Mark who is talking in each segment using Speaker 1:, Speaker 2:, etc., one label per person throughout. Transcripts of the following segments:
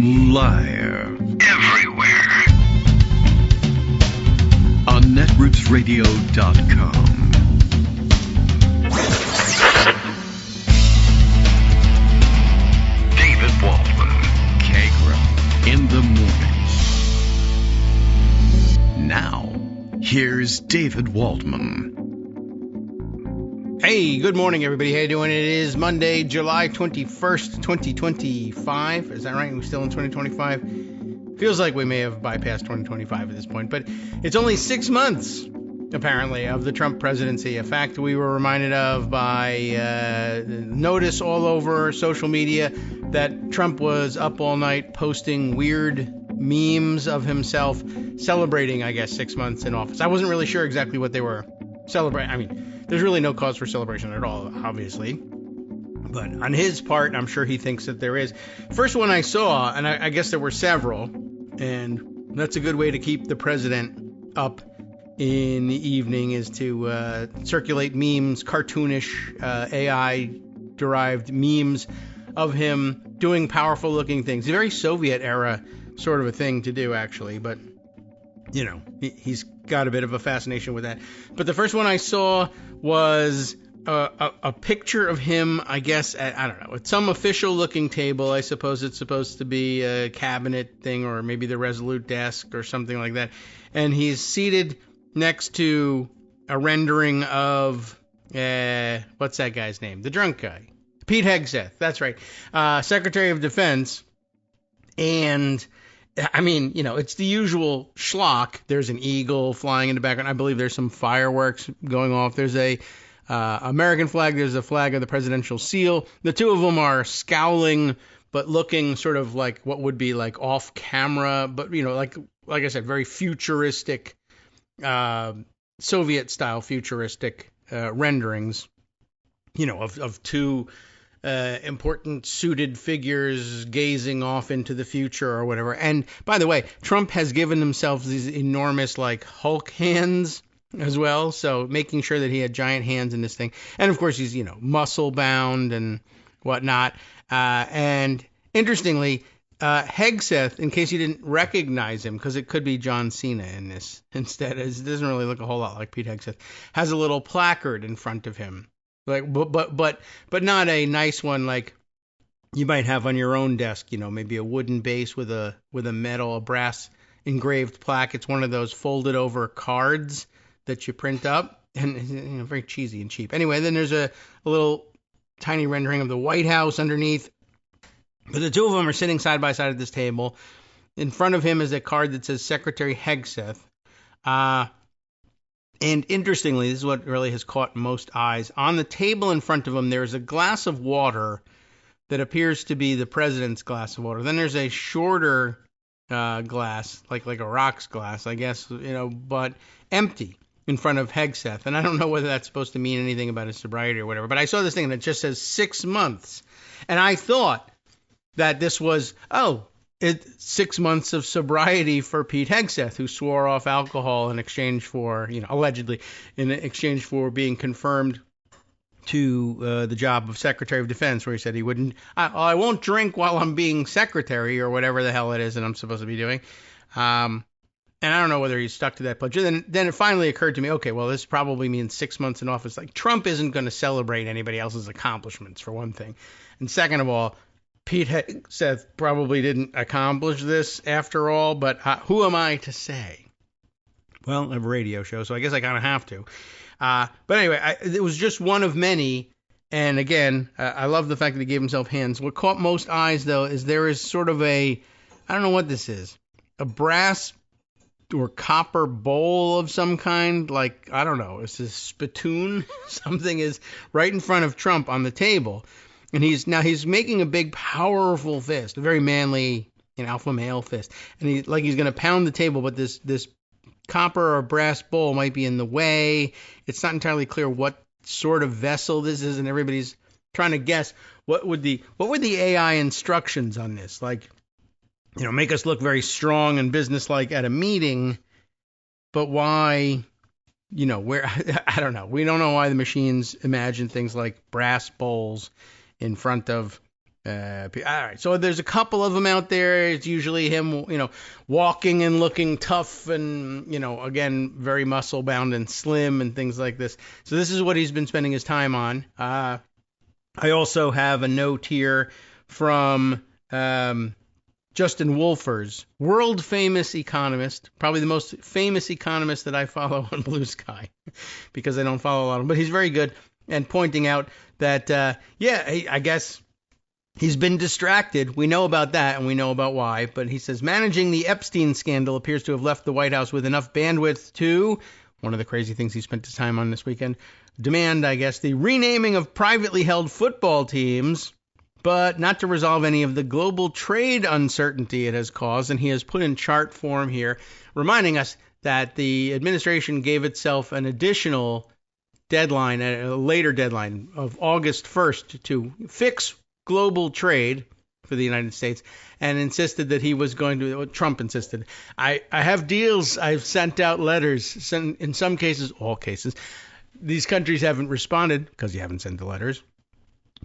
Speaker 1: Liar. Everywhere. On netrootsradio.com. David Waldman. Kagro. In the morning. Now, here's David Waldman.
Speaker 2: Hey, good morning, everybody. How you doing? It is Monday, July 21st, 2025. Is that right? We're still in 2025? Feels like we may have bypassed 2025 at this point, but it's only 6 months, apparently, of the Trump presidency. A fact we were reminded of by notice all over social media that Trump was up all night posting weird memes of himself celebrating, I guess, 6 months in office. I wasn't really sure exactly what they were celebrating. I mean, there's really no cause for celebration at all, obviously. But on his part, I'm sure he thinks that there is. First one I saw, and I guess there were several, and that's a good way to keep the president up in the evening, is to circulate memes, cartoonish AI-derived memes of him doing powerful-looking things. A very Soviet-era sort of a thing to do, actually, but you know, he's got a bit of a fascination with that. But the first one I saw was a picture of him, I guess, at some official-looking table. I suppose it's supposed to be a cabinet thing, or maybe the Resolute desk or something like that. And he's seated next to a rendering of, what's that guy's name? The drunk guy. Pete Hegseth, that's right. Secretary of Defense. And I mean, you know, it's the usual schlock. There's an eagle flying in the background. I believe there's some fireworks going off. There's a American flag. There's a flag of the presidential seal. The two of them are scowling, but looking sort of like what would be like off camera. But, you know, like I said, very futuristic, Soviet style futuristic renderings, you know, of two important suited figures gazing off into the future or whatever. And by the way, Trump has given himself these enormous like Hulk hands as well, so making sure that he had giant hands in this thing. And of course he's, you know, muscle bound and whatnot. And interestingly, Hegseth, in case you didn't recognize him, because it could be John Cena in this instead, it doesn't really look a whole lot like Pete Hegseth, has a little placard in front of him. Like, but not a nice one like you might have on your own desk. You know, maybe a wooden base with a brass engraved plaque. It's one of those folded over cards that you print up, and you know, very cheesy and cheap. Anyway, then there's a little tiny rendering of the White House underneath. But the two of them are sitting side by side at this table. In front of him is a card that says Secretary Hegseth. And interestingly, this is what really has caught most eyes. On the table in front of him, there's a glass of water that appears to be the president's glass of water. Then there's a shorter glass, like a rocks glass, I guess, you know, but empty in front of Hegseth. And I don't know whether that's supposed to mean anything about his sobriety or whatever. But I saw this thing and it just says 6 months. And I thought that this was, 6 months of sobriety for Pete Hegseth, who swore off alcohol in exchange for, you know, allegedly in exchange for being confirmed to the job of Secretary of Defense, where he said he wouldn't, I won't drink while I'm being secretary or whatever the hell it is that I'm supposed to be doing. And I don't know whether he's stuck to that pledge. Then it finally occurred to me, okay, well, this probably means 6 months in office. Like, Trump isn't going to celebrate anybody else's accomplishments, for one thing. And second of all, Pete Hegseth probably didn't accomplish this after all, but who am I to say? Well, I have a radio show, so I guess I kind of have to. But anyway, it was just one of many. And again, I love the fact that he gave himself hands. What caught most eyes, though, is there is sort of I don't know what this is, a brass or copper bowl of some kind. Like, I don't know, it's a spittoon. Something is right in front of Trump on the table. And he's making a big, powerful fist, a very manly, you know, alpha male fist. And he's going to pound the table, but this copper or brass bowl might be in the way. It's not entirely clear what sort of vessel this is, and everybody's trying to guess what would the AI instructions on this, like, you know, make us look very strong and businesslike at a meeting, but why? You know, where I don't know. We don't know why the machines imagine things like brass bowls in front of All right, so there's a couple of them out there. It's usually him, walking and looking tough and, again, very muscle bound and slim and things like this. So this is what he's been spending his time on. I also have a note here from Justin Wolfers, world famous economist, probably the most famous economist that I follow on Blue Sky, because I don't follow a lot of them, but he's very good, and pointing out that, I guess he's been distracted. We know about that, and we know about why. But he says, managing the Epstein scandal appears to have left the White House with enough bandwidth to, one of the crazy things he spent his time on this weekend, demand, I guess, the renaming of privately held football teams, but not to resolve any of the global trade uncertainty it has caused. And he has put in chart form here, reminding us that the administration gave itself an additional deadline, a later deadline of August 1st to fix global trade for the United States, and insisted that he was going to, Trump insisted, I have deals, I've sent out letters, in some cases, all cases, these countries haven't responded because you haven't sent the letters,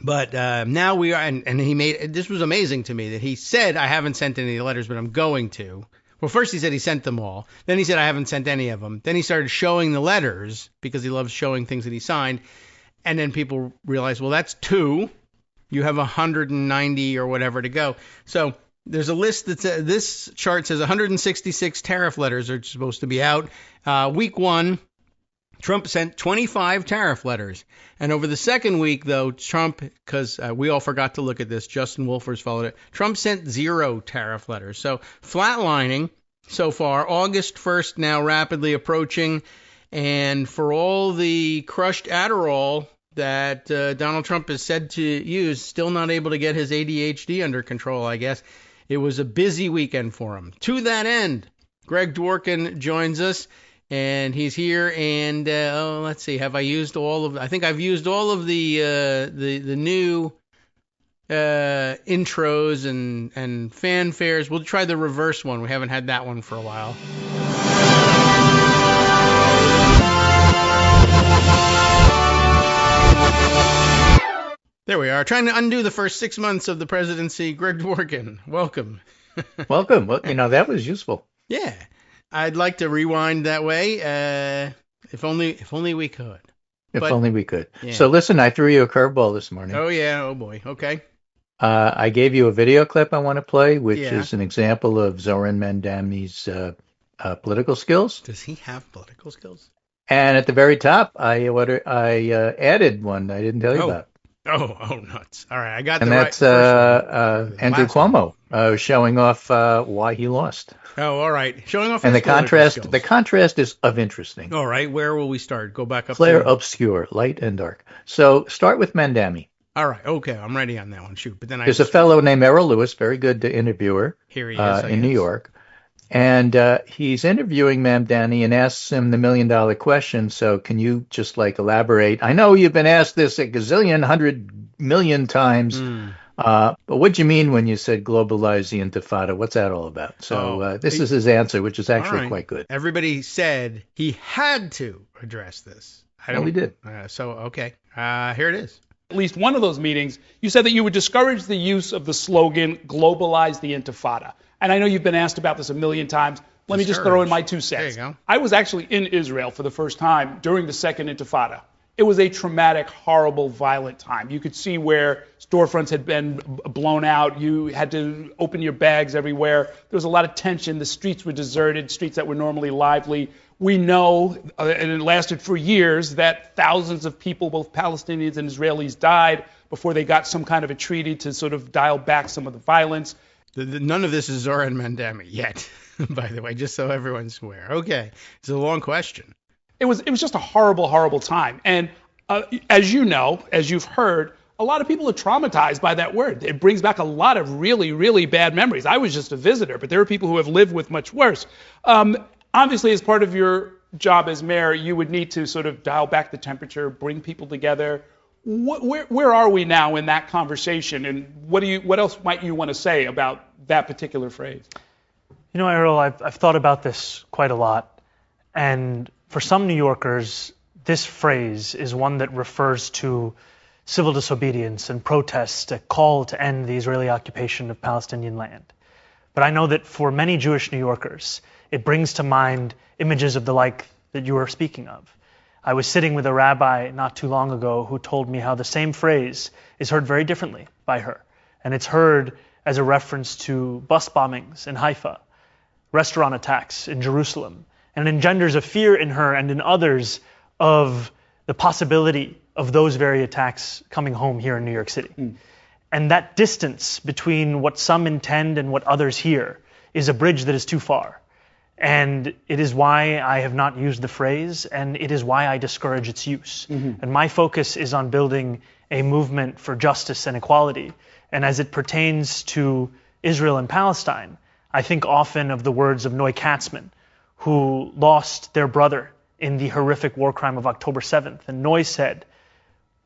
Speaker 2: but now we are, and he made, this was amazing to me, that he said, I haven't sent any letters, but I'm going to. Well, first he said he sent them all, then he said I haven't sent any of them, then he started showing the letters, because he loves showing things that he signed, and then people realized, well, that's 2. You have 190 or whatever to go. So there's a list that says, this chart says 166 tariff letters are supposed to be out. Week 1, Trump sent 25 tariff letters. And over the second week, though, Trump, because we all forgot to look at this, Justin Wolfers followed it, Trump sent 0 tariff letters. So flatlining so far, August 1st now rapidly approaching. And for all the crushed Adderall that Donald Trump is said to use, still not able to get his ADHD under control, I guess. It was a busy weekend for him. To that end, Greg Dworkin joins us, and he's here, and let's see, have I used all of, I think I've used all of the new intros and fanfares. We'll try the reverse one. We haven't had that one for a while. There we are, trying to undo the first 6 months of the presidency. Greg Dworkin, welcome.
Speaker 3: Welcome. Well, that was useful.
Speaker 2: Yeah, I'd like to rewind that way. If only we could.
Speaker 3: If only we could.
Speaker 2: Yeah.
Speaker 3: So listen, I threw you a curveball this morning.
Speaker 2: Oh yeah. Oh boy. Okay.
Speaker 3: I gave you a video clip I want to play, which is an example of Zoran Mandami's political skills.
Speaker 2: Does he have political skills?
Speaker 3: And at the very top, I added one I didn't tell you about.
Speaker 2: Oh, nuts. All right, I got
Speaker 3: and
Speaker 2: the
Speaker 3: that's Andrew Cuomo showing off why he lost.
Speaker 2: Oh, all right. Showing off
Speaker 3: and
Speaker 2: his
Speaker 3: the
Speaker 2: skills.
Speaker 3: contrast is of interesting.
Speaker 2: All right, where will we start? Go back up.
Speaker 3: Clair, obscure, light and dark. So start with Mandami.
Speaker 2: All right, okay, I'm ready on that one. Shoot, but then
Speaker 3: there's a fellow named Errol Lewis, very good interviewer.
Speaker 2: Here he is
Speaker 3: in New York. And he's interviewing Mamdani and asks him the $1 million question. So can you just elaborate? I know you've been asked this a gazillion, 100 million times. But what do you mean when you said globalize the Intifada? What's that all about? So this is his answer, which is actually quite good.
Speaker 2: Everybody said he had to address this.
Speaker 3: Well, he did.
Speaker 2: Okay. Here it is.
Speaker 4: At least one of those meetings, you said that you would discourage the use of the slogan, globalize the Intifada. And I know you've been asked about this a million times. Let me just throw in my 2 cents.
Speaker 2: There you go.
Speaker 4: I was actually in Israel for the first time during the second Intifada. It was a traumatic, horrible, violent time. You could see where storefronts had been blown out. You had to open your bags everywhere. There was a lot of tension. The streets were deserted, streets that were normally lively. We know, and it lasted for years, that thousands of people, both Palestinians and Israelis, died before they got some kind of a treaty to sort of dial back some of the violence.
Speaker 2: None of this is Zoran Mandami yet, by the way, just so everyone's aware. Okay, it's a long question.
Speaker 4: It was just a horrible, horrible time. And as you know, as you've heard, a lot of people are traumatized by that word. It brings back a lot of really, really bad memories. I was just a visitor, but there are people who have lived with much worse. Obviously, as part of your job as mayor, you would need to sort of dial back the temperature, bring people together. Where are we now in that conversation, and what else might you want to say about that particular phrase?
Speaker 5: You know, Errol, I've thought about this quite a lot, and for some New Yorkers, this phrase is one that refers to civil disobedience and protests, a call to end the Israeli occupation of Palestinian land. But I know that for many Jewish New Yorkers, it brings to mind images of the like that you were speaking of. I was sitting with a rabbi not too long ago who told me how the same phrase is heard very differently by her. And it's heard as a reference to bus bombings in Haifa, restaurant attacks in Jerusalem, and it engenders a fear in her and in others of the possibility of those very attacks coming home here in New York City. And that distance between what some intend and what others hear is a bridge that is too far. And it is why I have not used the phrase, and it is why I discourage its use. And my focus is on building a movement for justice and equality. And as it pertains to Israel and Palestine, I think often of the words of Noy Katzman, who lost their brother in the horrific war crime of October 7th. And Noy said,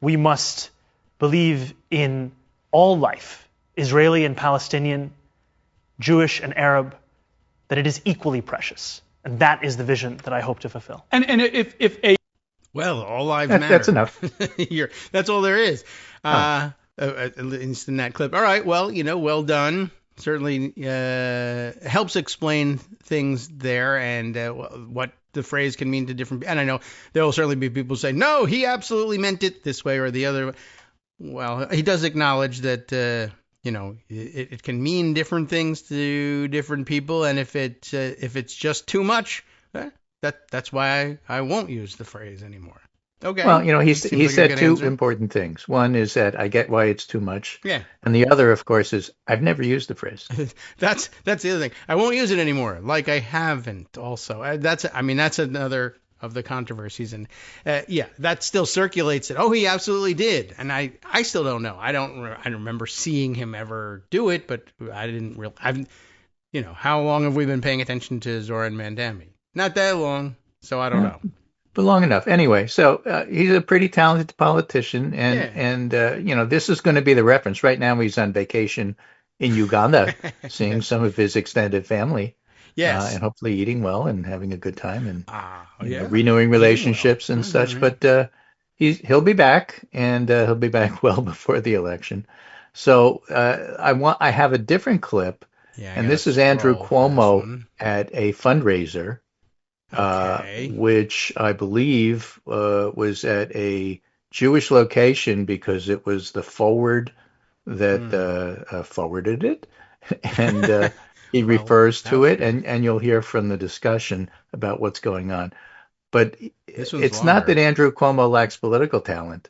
Speaker 5: we must believe in all life, Israeli and Palestinian, Jewish and Arab, that it is equally precious. And that is the vision that I hope to fulfill.
Speaker 4: And if a
Speaker 2: Well, all lives matter.
Speaker 3: That's enough.
Speaker 2: That's all there is. At least in that clip. All right. Well, well done. Certainly helps explain things there and what the phrase can mean to different. And I know there will certainly be people who say, no, he absolutely meant it this way or the other. Well, he does acknowledge that it can mean different things to different people, and if it's just too much, that's why I won't use the phrase anymore. Okay.
Speaker 3: Well, he said two
Speaker 2: answer.
Speaker 3: important things. One is that I get why it's too much.
Speaker 2: Yeah.
Speaker 3: And the other, of course, is I've never used the phrase.
Speaker 2: That's the other thing. I won't use it anymore. Like I haven't. Also, that's another of the controversies, and that still circulates. That he absolutely did, and I still don't know. I remember seeing him ever do it, but I didn't really. How long have we been paying attention to Zoran Mandami? Not that long, so I don't know.
Speaker 3: But long enough. Anyway, so he's a pretty talented politician, and this is going to be the reference. Right now he's on vacation in Uganda, seeing some of his extended family.
Speaker 2: Yes.
Speaker 3: And hopefully eating well and having a good time and renewing relationships and such. Mm-hmm. But he'll be back, and he'll be back well before the election. So I have a different clip, and this is Andrew Cuomo at a fundraiser. Which I believe was at a Jewish location because it was the Forward that forwarded it, and he refers to it, and you'll hear from the discussion about what's going on. But it's not that Andrew Cuomo lacks political talent,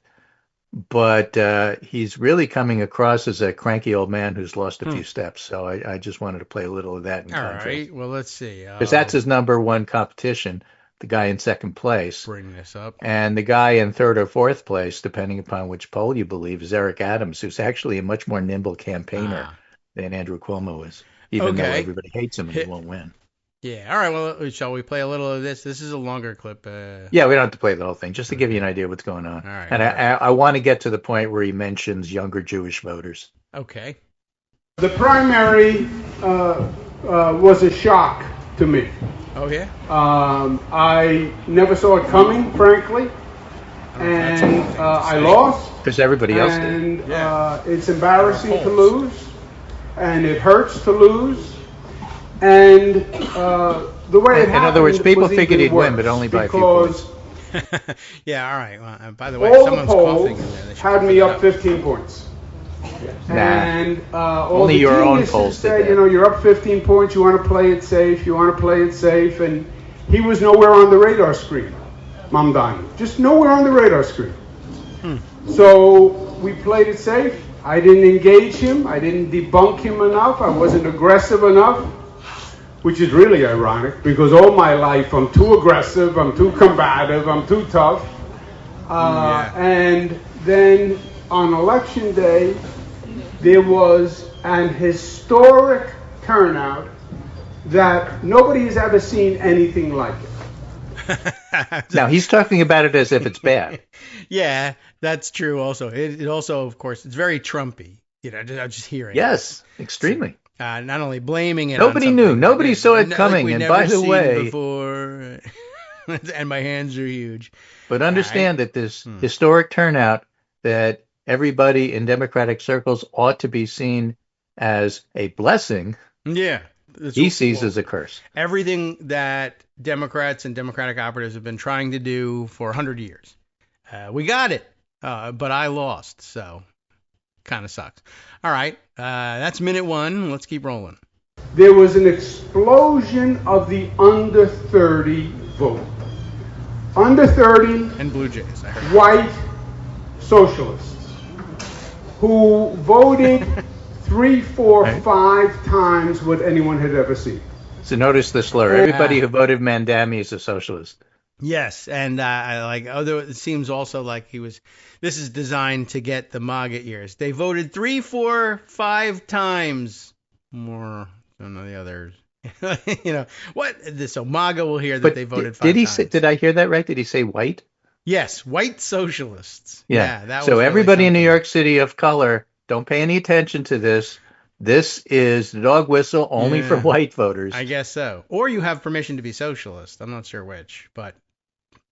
Speaker 3: but he's really coming across as a cranky old man who's lost a few steps. So I just wanted to play a little of that in contrast.
Speaker 2: All right. Well, let's see.
Speaker 3: Because that's his number one competition, the guy in second place.
Speaker 2: Bring this up.
Speaker 3: And the guy in third or fourth place, depending upon which poll you believe, is Eric Adams, who's actually a much more nimble campaigner than Andrew Cuomo is, even though everybody hates him and he won't win.
Speaker 2: Yeah. All right. Well, shall we play a little of this? This is a longer clip.
Speaker 3: Yeah, we don't have to play the whole thing, just to give you an idea of what's going on.
Speaker 2: All right.
Speaker 3: And I want to get to the point where he mentions younger Jewish voters.
Speaker 2: Okay.
Speaker 6: The primary was a shock to me.
Speaker 2: Oh, yeah?
Speaker 6: I never saw it coming, frankly. And I lost.
Speaker 3: Because everybody else did.
Speaker 6: And it's embarrassing to lose. And it hurts to lose. And the way it happened,
Speaker 3: in other words, people
Speaker 6: was
Speaker 3: figured he'd win,
Speaker 6: worse
Speaker 3: but only by a few points.
Speaker 2: Yeah, all right. Well, by the way,
Speaker 6: all
Speaker 2: someone's
Speaker 6: the
Speaker 2: coughing
Speaker 6: polls
Speaker 2: in there.
Speaker 6: had me up 15 points. And all
Speaker 3: only
Speaker 6: the
Speaker 3: your own
Speaker 6: geniuses
Speaker 3: polls
Speaker 6: said,
Speaker 3: did that.
Speaker 6: you're up 15 points, you want to play it safe, and he was nowhere on the radar screen, Mamdani. Just nowhere on the radar screen. So we played it safe. I didn't engage him. I didn't debunk him enough. I wasn't aggressive enough, which is really ironic because all my life I'm too aggressive, I'm too combative, I'm too tough. And then on election day, there was an historic turnout that nobody has ever seen anything like it.
Speaker 3: Now, he's talking about it as if it's bad.
Speaker 2: Yeah, that's true also. It also, of course, it's very Trumpy. Just hearing
Speaker 3: Yes, extremely.
Speaker 2: Not only blaming it
Speaker 3: Nobody
Speaker 2: on
Speaker 3: knew. Nobody saw it coming.
Speaker 2: Like
Speaker 3: and by the way,
Speaker 2: before, and my hands are huge.
Speaker 3: But understand that this historic turnout that everybody in Democratic circles ought to be seen as a blessing.
Speaker 2: Yeah.
Speaker 3: He sees as a curse.
Speaker 2: Everything that Democrats and Democratic operatives have been trying to do for 100 years. We got it, but I lost, so kind of sucks. All right, that's minute one. Let's keep rolling.
Speaker 6: There was an explosion of the under 30 vote. Under 30
Speaker 2: And Blue Jays, I heard.
Speaker 6: white socialists who voted 3, 4, 5 times what anyone had ever seen.
Speaker 3: So notice the slur. Everybody who voted Mandami is a socialist.
Speaker 2: Yes, and although it seems also like this is designed to get the MAGA ears. They voted 3, 4, 5 times more than the others. What? So MAGA will hear that they voted 5 times.
Speaker 3: Did I hear that right? Did he say white?
Speaker 2: Yes, white socialists.
Speaker 3: Yeah.
Speaker 2: That
Speaker 3: so
Speaker 2: was
Speaker 3: everybody
Speaker 2: really
Speaker 3: in New York City of color, don't pay any attention to this. This is the dog whistle only for white voters.
Speaker 2: I guess so. Or you have permission to be socialist. I'm not sure which, but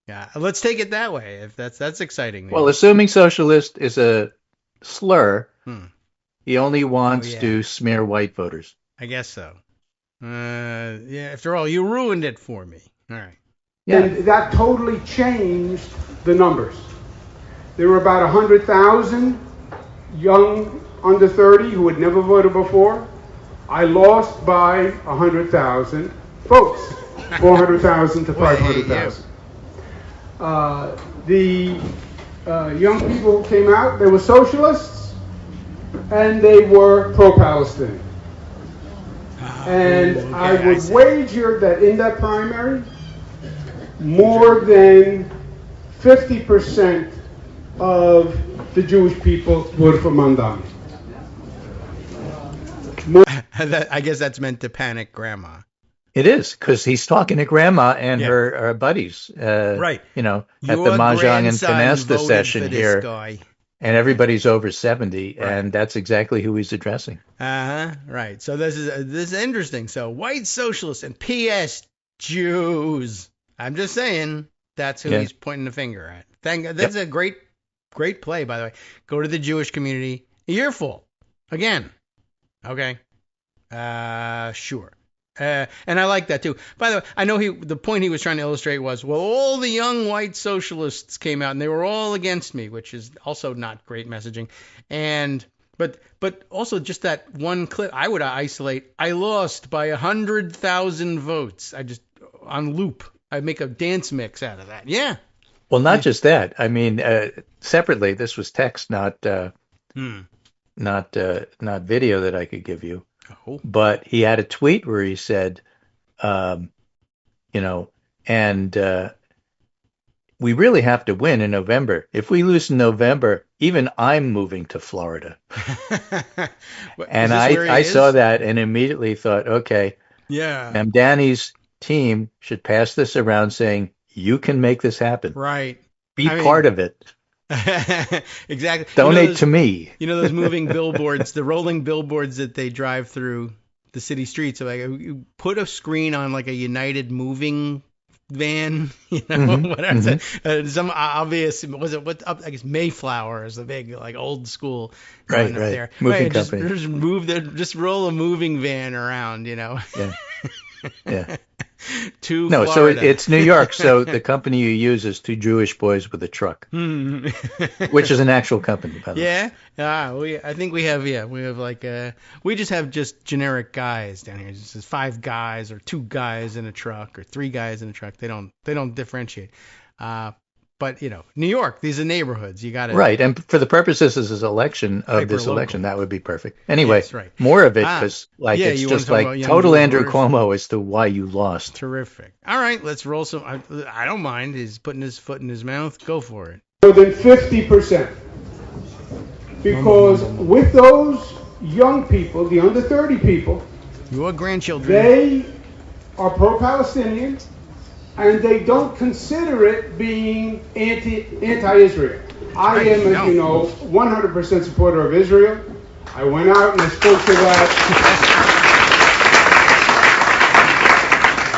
Speaker 2: yeah, let's take it that way. If that's exciting.
Speaker 3: Well, assuming socialist is a slur, he only wants to smear white voters.
Speaker 2: I guess so. Yeah. After all, you ruined it for me. All right.
Speaker 6: Yeah. And that totally changed the numbers. There were about 100,000 young under 30 who had never voted before. I lost by 100,000 votes, 400,000 to 500,000. The young people who came out, they were socialists, and they were pro-Palestinian. And I would wager that in that primary, more than 50% of the Jewish people voted for Mandami.
Speaker 2: I guess that's meant to panic Grandma.
Speaker 3: It is, because he's talking to Grandma and her buddies.
Speaker 2: Right.
Speaker 3: At the Mahjong and Canasta session here.
Speaker 2: Guy.
Speaker 3: And everybody's over 70, and that's exactly who he's addressing.
Speaker 2: Right. So this is interesting. So white socialists and P.S. Jews. I'm just saying that's who he's pointing the finger at. That's a great play, by the way. Go to the Jewish community. Your fault. Again. Okay. Sure. And I like that too. By the way, I know the point he was trying to illustrate was, well, all the young white socialists came out and they were all against me, which is also not great messaging. But also just that one clip, I would isolate. I lost by 100,000 votes. I just on loop. I make a dance mix out of that. Yeah.
Speaker 3: Well, not just that. I mean, separately, this was text, not video that I could give you.
Speaker 2: Oh.
Speaker 3: But he had a tweet where he said, we really have to win in November. If we lose in November, even I'm moving to Florida. And I saw that and immediately thought, okay, Mamdani's team should pass this around saying, you can make this happen.
Speaker 2: Right.
Speaker 3: Be part of it.
Speaker 2: Exactly.
Speaker 3: Donate to me.
Speaker 2: You know those moving billboards, the rolling billboards that they drive through the city streets. So like, you put a screen on like a United moving van, whatever. Some obvious I guess Mayflower is the big like old school
Speaker 3: right
Speaker 2: up there.
Speaker 3: Moving company.
Speaker 2: Just roll a moving van around,
Speaker 3: Yeah. Yeah.
Speaker 2: To
Speaker 3: no,
Speaker 2: Florida.
Speaker 3: So it's New York. So the company you use is Two Jewish Boys with a Truck, which is an actual company, by the way.
Speaker 2: Yeah. I think we have like we just have generic guys down here. It's just 5 guys or 2 guys in a truck or 3 guys in a truck. They don't differentiate. But New York, these are neighborhoods. You got to
Speaker 3: right. And for the purposes of this election, that would be perfect. Anyway, more of it because it's just like total Andrew Cuomo as to why you lost.
Speaker 2: Terrific. All right, let's roll some. I don't mind. He's putting his foot in his mouth. Go for it.
Speaker 6: More than 50%. Because with those young people, the under 30 people,
Speaker 2: your grandchildren,
Speaker 6: they are pro-Palestinian. And they don't consider it being anti-Israel. I am, as you know, 100% supporter of Israel. I went out and I spoke to that.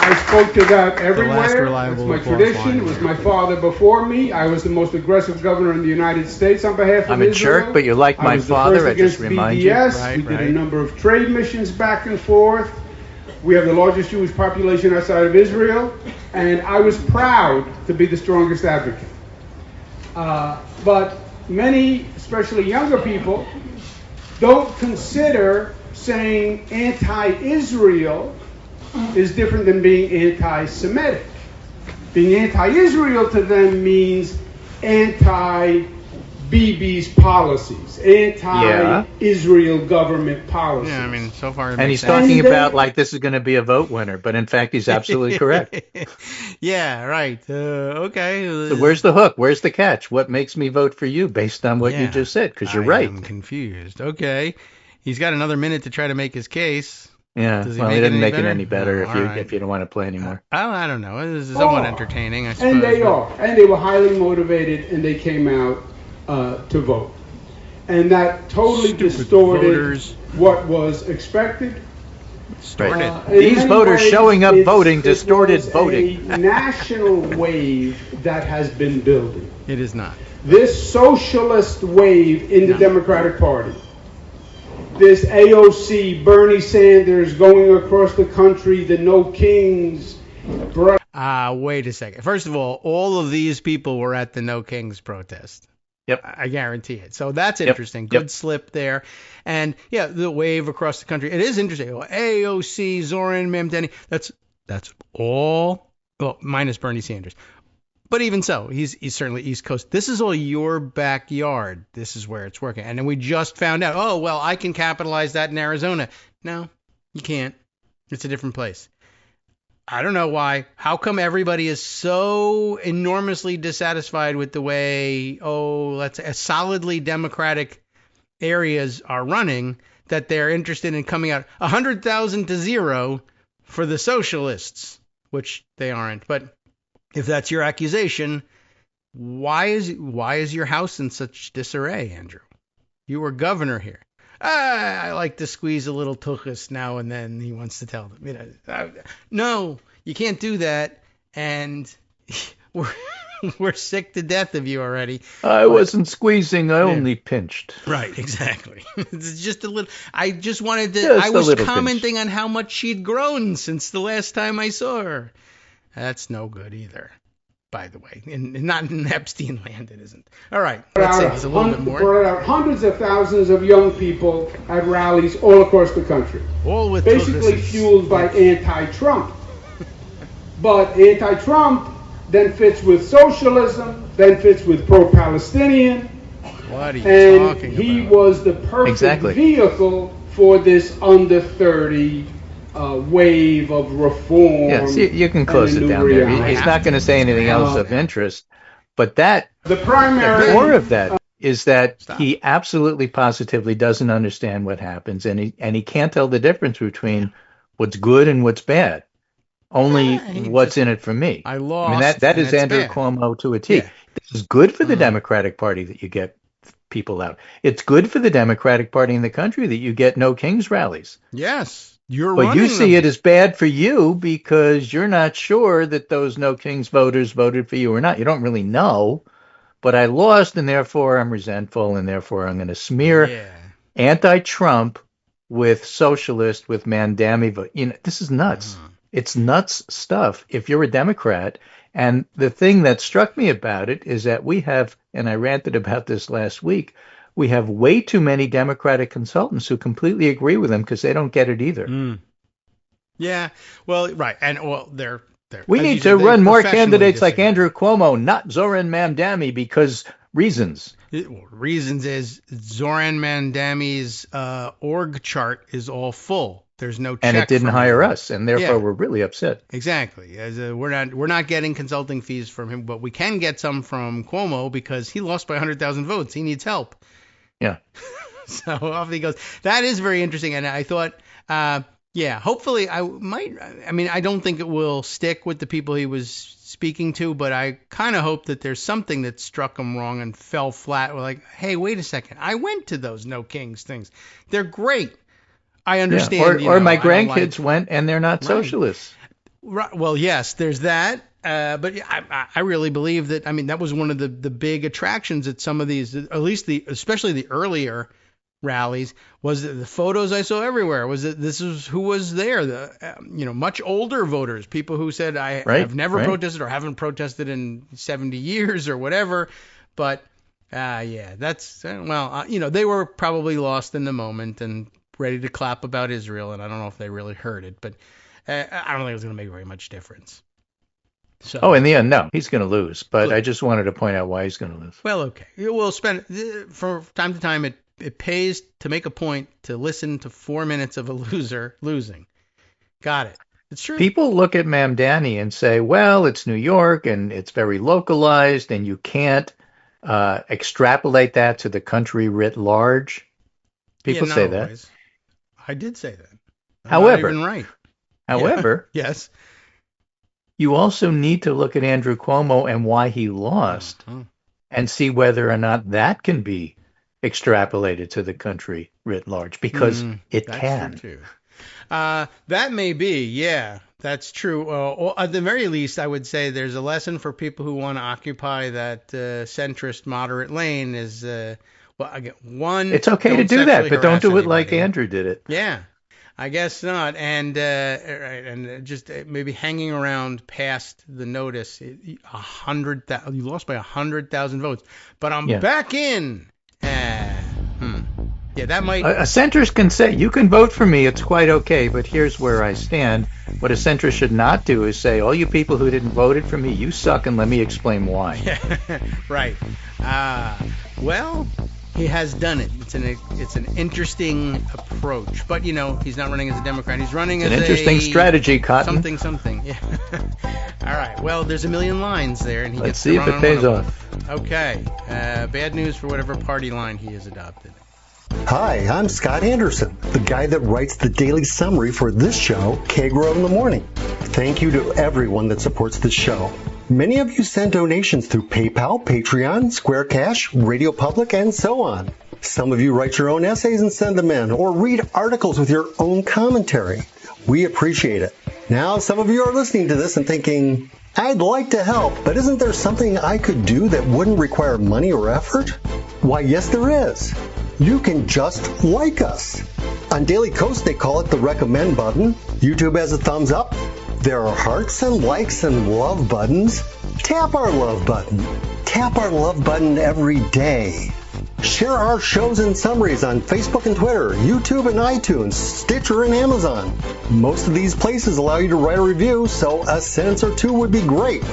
Speaker 6: I spoke to that everywhere.
Speaker 2: reliable
Speaker 6: It's my
Speaker 2: applause
Speaker 6: tradition.
Speaker 2: line
Speaker 6: It was
Speaker 2: here.
Speaker 6: my father before me. I was the most aggressive governor in the United States on behalf of
Speaker 3: I'm a
Speaker 6: Israel.
Speaker 3: jerk, but you like my
Speaker 6: I was the
Speaker 3: father,
Speaker 6: first
Speaker 3: I just
Speaker 6: against
Speaker 3: remind you.
Speaker 6: BDS.
Speaker 2: Right,
Speaker 6: We did
Speaker 2: right.
Speaker 6: a number of trade missions back and forth. We have the largest Jewish population outside of Israel, and I was proud to be the strongest advocate. But many, especially younger people, don't consider saying anti-Israel is different than being anti-Semitic. Being anti-Israel to them means anti-Bibi's policies, anti-Israel government policies.
Speaker 2: Yeah, I mean, so far.
Speaker 3: And he's talking about like this is going to be a vote winner, but in fact, he's absolutely correct.
Speaker 2: Yeah, right. Okay.
Speaker 3: So where's the hook? Where's the catch? What makes me vote for you based on what you just said? Because you're right.
Speaker 2: I'm confused. Okay. He's got another minute to try to make his case.
Speaker 3: Yeah.
Speaker 2: Does he
Speaker 3: Well,
Speaker 2: make
Speaker 3: he
Speaker 2: it
Speaker 3: doesn't
Speaker 2: any
Speaker 3: make it
Speaker 2: better?
Speaker 3: any better
Speaker 2: Oh, all right.
Speaker 3: if you don't want to play anymore.
Speaker 2: I don't know. This is somewhat entertaining, I suppose.
Speaker 6: And they
Speaker 2: but-
Speaker 6: are. And they were highly motivated, and they came out to vote. And that totally
Speaker 2: Stupid
Speaker 6: distorted
Speaker 2: voters.
Speaker 6: what was expected.
Speaker 2: Started.
Speaker 6: In
Speaker 3: These
Speaker 6: many
Speaker 3: voters
Speaker 6: ways,
Speaker 3: showing up voting
Speaker 6: it
Speaker 3: distorted
Speaker 6: was
Speaker 3: voting.
Speaker 6: a national wave that has been building.
Speaker 2: It is not.
Speaker 6: This socialist wave in the Democratic Party, this AOC, Bernie Sanders going across the country, the No Kings,
Speaker 2: Wait a second. First of all of these people were at the No Kings protest.
Speaker 3: Yep.
Speaker 2: I guarantee it. So that's
Speaker 3: Yep.
Speaker 2: interesting. Good
Speaker 3: Yep.
Speaker 2: slip there. And yeah, the wave across the country. It is interesting. AOC, Zoran Mamdani. That's all. Well, minus Bernie Sanders. But even so, he's certainly East Coast. This is all your backyard. This is where it's working. And then we just found out, oh, well, I can capitalize that in Arizona. No, you can't. It's a different place. I don't know why. How come everybody is so enormously dissatisfied with the way, let's say, solidly Democratic areas are running that they're interested in coming out 100,000 to 0 for the socialists, which they aren't. But if that's your accusation, why is your house in such disarray, Andrew? You were governor here. I like to squeeze a little tuchus now and then, he wants to tell them. No, you can't do that. And we're sick to death of you already.
Speaker 3: I wasn't squeezing. I only pinched.
Speaker 2: Right, exactly. It's just a little. I just wanted to.
Speaker 3: Just
Speaker 2: I
Speaker 3: a
Speaker 2: was
Speaker 3: little
Speaker 2: commenting on how much she'd grown since the last time I saw her. That's no good either, by the way. Not in Epstein land, it isn't. All right, let's see. There's a little bit more.
Speaker 6: brought out hundreds of thousands of young people at rallies all across the country.
Speaker 2: All with
Speaker 6: Basically
Speaker 2: tuchuses.
Speaker 6: fueled by anti-Trump. But anti-Trump then fits with socialism, then fits with pro-Palestinian,
Speaker 2: What are you
Speaker 6: and
Speaker 2: talking
Speaker 6: he
Speaker 2: about?
Speaker 6: was the perfect vehicle for this under 30 wave of reform.
Speaker 3: Yes, you can close it down there. He's not going to say anything else of interest. But the core of that is that he absolutely positively doesn't understand what happens, and he can't tell the difference between what's good and what's bad. Only what's in it for me.
Speaker 2: I lost.
Speaker 3: I mean, that is Andrew Cuomo to a T.
Speaker 2: Yeah.
Speaker 3: This is good for the Democratic Party that you get people out. It's good for the Democratic Party in the country that you get No Kings rallies.
Speaker 2: Yes, you're
Speaker 3: But
Speaker 2: running
Speaker 3: you see
Speaker 2: them.
Speaker 3: it as bad for you because you're not sure that those No Kings voters voted for you or not. You don't really know. But I lost, and therefore I'm resentful, and therefore I'm going to smear anti-Trump with socialist, with Mandami vote. This is nuts. It's nuts stuff if you're a Democrat. And the thing that struck me about it is that we have, and I ranted about this last week, we have way too many Democratic consultants who completely agree with him because they don't get it either.
Speaker 2: Yeah, well, right. And, they're
Speaker 3: we need to run more candidates like Andrew Cuomo, not Zoran Mamdani, because reasons.
Speaker 2: Reasons is Zoran Mandami's org chart is all full. There's no check.
Speaker 3: And it didn't
Speaker 2: from
Speaker 3: hire
Speaker 2: him.
Speaker 3: us, and therefore we're really upset.
Speaker 2: Exactly. We're not getting consulting fees from him, but we can get some from Cuomo because he lost by 100,000 votes. He needs help.
Speaker 3: Yeah.
Speaker 2: So off he goes. That is very interesting, and I thought, hopefully I don't think it will stick with the people he was speaking to, but I kind of hope that there's something that struck him wrong and fell flat. We're like, hey, wait a second. I went to those No Kings things. They're great. I understand.
Speaker 3: Or my grandkids went, and they're not socialists.
Speaker 2: Well, yes, there's that. But I really believe that. I mean, that was one of the big attractions at some of these, at least especially the earlier rallies, was the photos I saw everywhere. Was that this is who was there? The much older voters, people who said have never protested or haven't protested in 70 years or whatever. But that's they were probably lost in the moment and ready to clap about Israel, and I don't know if they really heard it, but I don't think it's going to make very much difference. So,
Speaker 3: in the end, no, he's going to lose. But I just wanted to point out why he's going to lose.
Speaker 2: Well, okay. We'll spend from time to time. It pays to make a point to listen to 4 minutes of a loser losing. Got it. It's true.
Speaker 3: People look at Mamdani and say, well, it's New York and it's very localized and you can't extrapolate that to the country writ large. People say
Speaker 2: always. That. I did say that.
Speaker 3: However,
Speaker 2: not even right.
Speaker 3: However,
Speaker 2: yes.
Speaker 3: You also need to look at Andrew Cuomo and why he lost and see whether or not that can be extrapolated to the country writ large, because it can.
Speaker 2: True too. That may be, yeah, that's true. At the very least, I would say there's a lesson for people who want to occupy that centrist moderate lane is, one.
Speaker 3: It's okay to do that, but don't do it like Andrew did it.
Speaker 2: Yeah. I guess not, and just maybe hanging around past the notice. 100,000, you lost by 100,000 votes, but I'm back in. Yeah, that might.
Speaker 3: A centrist can say, "You can vote for me; it's quite okay, but here's where I stand." What a centrist should not do is say, "All you people who didn't vote for me, you suck, and let me explain why."
Speaker 2: Right. Well. He has done it. It's an interesting approach, but he's not running as a Democrat. He's running as
Speaker 3: an interesting strategy, Cotton.
Speaker 2: Something. Yeah. All right. Well, there's a million lines there, and
Speaker 3: Let's see if it pays off.
Speaker 2: Okay. Bad news for whatever party line he has adopted.
Speaker 7: Hi, I'm Scott Anderson, the guy that writes the daily summary for this show, Kagro in the Morning. Thank you to everyone that supports this show. Many of you send donations through PayPal, Patreon, Square Cash, Radio Public, and so on. Some of you write your own essays and send them in, or read articles with your own commentary. We appreciate it. Now, some of you are listening to this and thinking, I'd like to help, but isn't there something I could do that wouldn't require money or effort? Why, yes, there is. You can just like us. On Daily Kos, they call it the recommend button. YouTube has a thumbs up. There are hearts and likes and love buttons. Tap our love button. Tap our love button every day. Share our shows and summaries on Facebook and Twitter, YouTube and iTunes, Stitcher and Amazon. Most of these places allow you to write a review, so a sentence or two would be great.